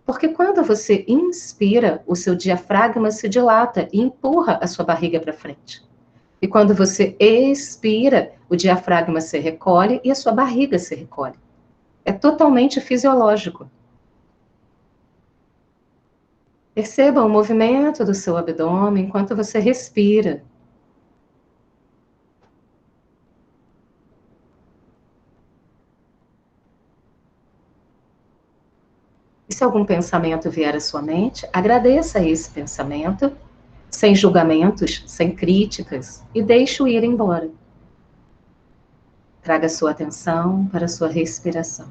Porque quando você inspira, o seu diafragma se dilata e empurra a sua barriga para frente. E quando você expira, o diafragma se recolhe e a sua barriga se recolhe. É totalmente fisiológico. Perceba o movimento do seu abdômen enquanto você respira. E se algum pensamento vier à sua mente, agradeça esse pensamento, sem julgamentos, sem críticas, e deixe-o ir embora. Traga sua atenção para a sua respiração.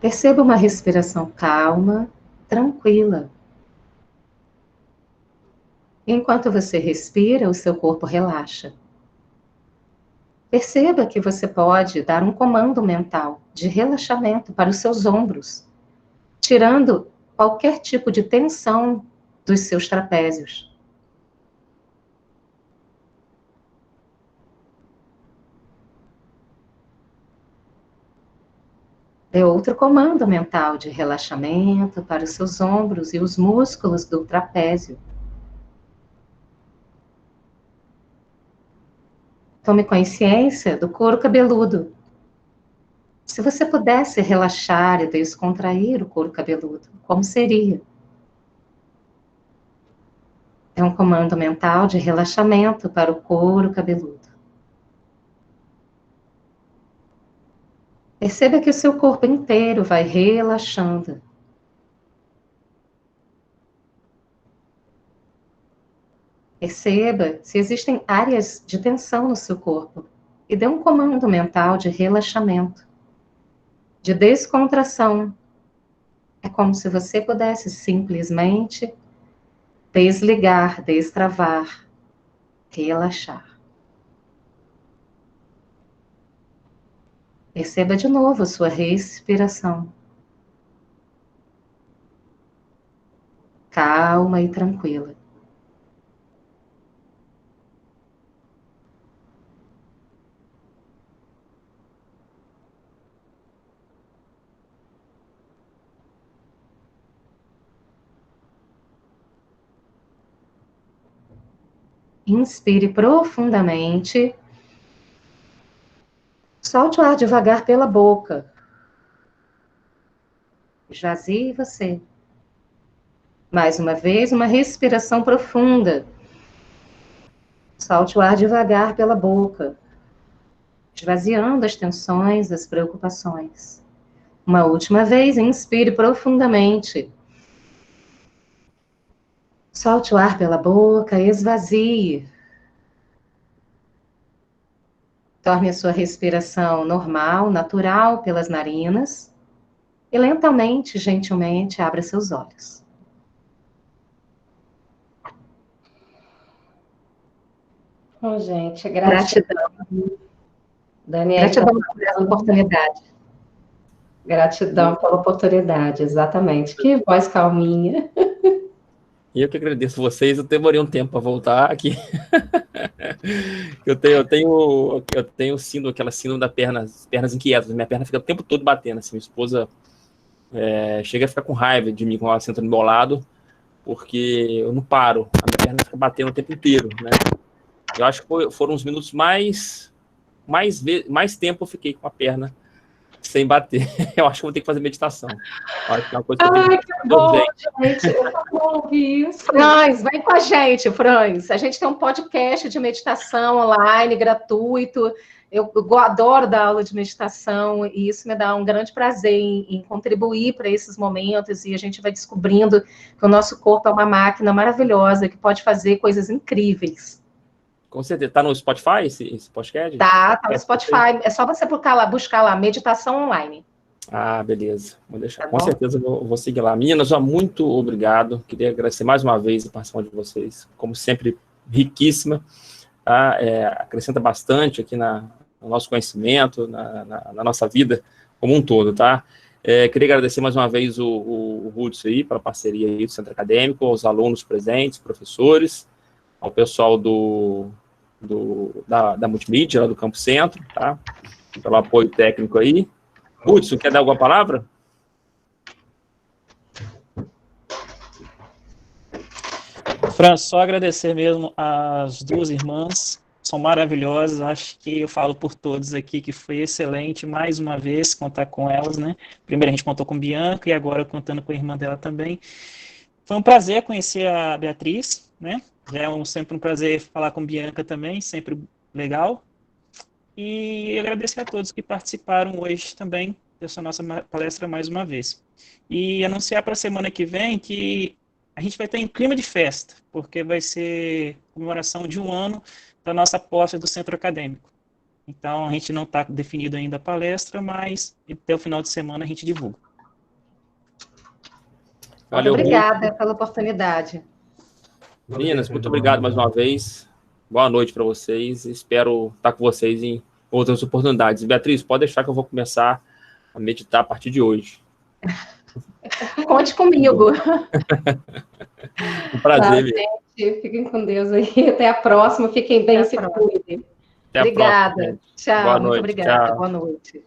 Perceba uma respiração calma, tranquila. Enquanto você respira, o seu corpo relaxa. Perceba que você pode dar um comando mental de relaxamento para os seus ombros, tirando qualquer tipo de tensão dos seus trapézios. É outro comando mental de relaxamento para os seus ombros e os músculos do trapézio. Tome consciência do couro cabeludo. Se você pudesse relaxar e descontrair o couro cabeludo, como seria? É um comando mental de relaxamento para o couro cabeludo. Perceba que o seu corpo inteiro vai relaxando. Perceba se existem áreas de tensão no seu corpo e dê um comando mental de relaxamento, de descontração. É como se você pudesse simplesmente desligar, destravar, relaxar. Perceba de novo a sua respiração. Calma e tranquila. Inspire profundamente Solte o ar devagar pela boca. Esvazie você. Mais uma vez, uma respiração profunda. Solte o ar devagar pela boca, esvaziando as tensões, as preocupações. Uma última vez, inspire profundamente. Solte o ar pela boca, esvazie. Torne a sua respiração normal, natural pelas narinas. E lentamente, gentilmente, abra seus olhos. Bom, gente, Gratidão. Daniela, Gratidão pela oportunidade. Gratidão pela oportunidade, exatamente. Que voz calminha. E eu que agradeço vocês. Eu demorei um tempo para voltar aqui. Eu tenho síndrome, aquela síndrome das pernas inquietas. Minha perna fica o tempo todo batendo. Assim, minha esposa chega a ficar com raiva de mim quando ela senta no meu lado, porque eu não paro. A minha perna fica batendo o tempo inteiro, né? Eu acho que foram os minutos mais tempo eu fiquei com a perna sem bater. Eu acho que vou ter que fazer meditação. Eu acho que é uma coisa que eu tenho que bom, gente. Eu não ouvi isso. Franz, vem com a gente, Franz. A gente tem um podcast de meditação online, gratuito. Eu adoro dar aula de meditação e isso me dá um grande prazer em contribuir para esses momentos, e a gente vai descobrindo que o nosso corpo é uma máquina maravilhosa que pode fazer coisas incríveis. Com certeza. Tá no Spotify esse podcast? Tá no Spotify. É só você buscar lá, meditação online. Ah, beleza. Vou deixar. Tá Com bom? certeza eu vou seguir lá. Meninas, muito obrigado. Queria agradecer mais uma vez a participação de vocês. Como sempre, riquíssima. Tá? Acrescenta bastante aqui no nosso conhecimento, na nossa vida como um todo, tá? Queria agradecer mais uma vez o Hudson aí, pela parceria aí do Centro Acadêmico, aos alunos presentes, professores, ao pessoal da multimídia, lá do Campo Centro, tá? Pelo apoio técnico aí. Hudson, quer dar alguma palavra? Fran, só agradecer mesmo às duas irmãs, são maravilhosas, acho que eu falo por todos aqui que foi excelente, mais uma vez, contar com elas, né? Primeiro a gente contou com Bianca e agora contando com a irmã dela também. Foi um prazer conhecer a Beatriz, né? Sempre um prazer falar com Bianca também, sempre legal. E agradecer a todos que participaram hoje também dessa nossa palestra mais uma vez. E anunciar para a semana que vem que a gente vai ter em clima de festa, porque vai ser comemoração de 1 ano da nossa posse do Centro Acadêmico. Então, a gente não está definido ainda a palestra, mas até o final de semana a gente divulga. Valeu, obrigada pela oportunidade. Meninas, muito obrigado mais uma vez. Boa noite para vocês. Espero estar com vocês em outras oportunidades. Beatriz, pode deixar que eu vou começar a meditar a partir de hoje. Conte comigo. Um prazer. Tá, gente, fiquem com Deus aí. Até a próxima. Fiquem bem, se cuidem. Obrigada. Próxima, tchau, boa muito noite, obrigada. Tchau. Boa noite.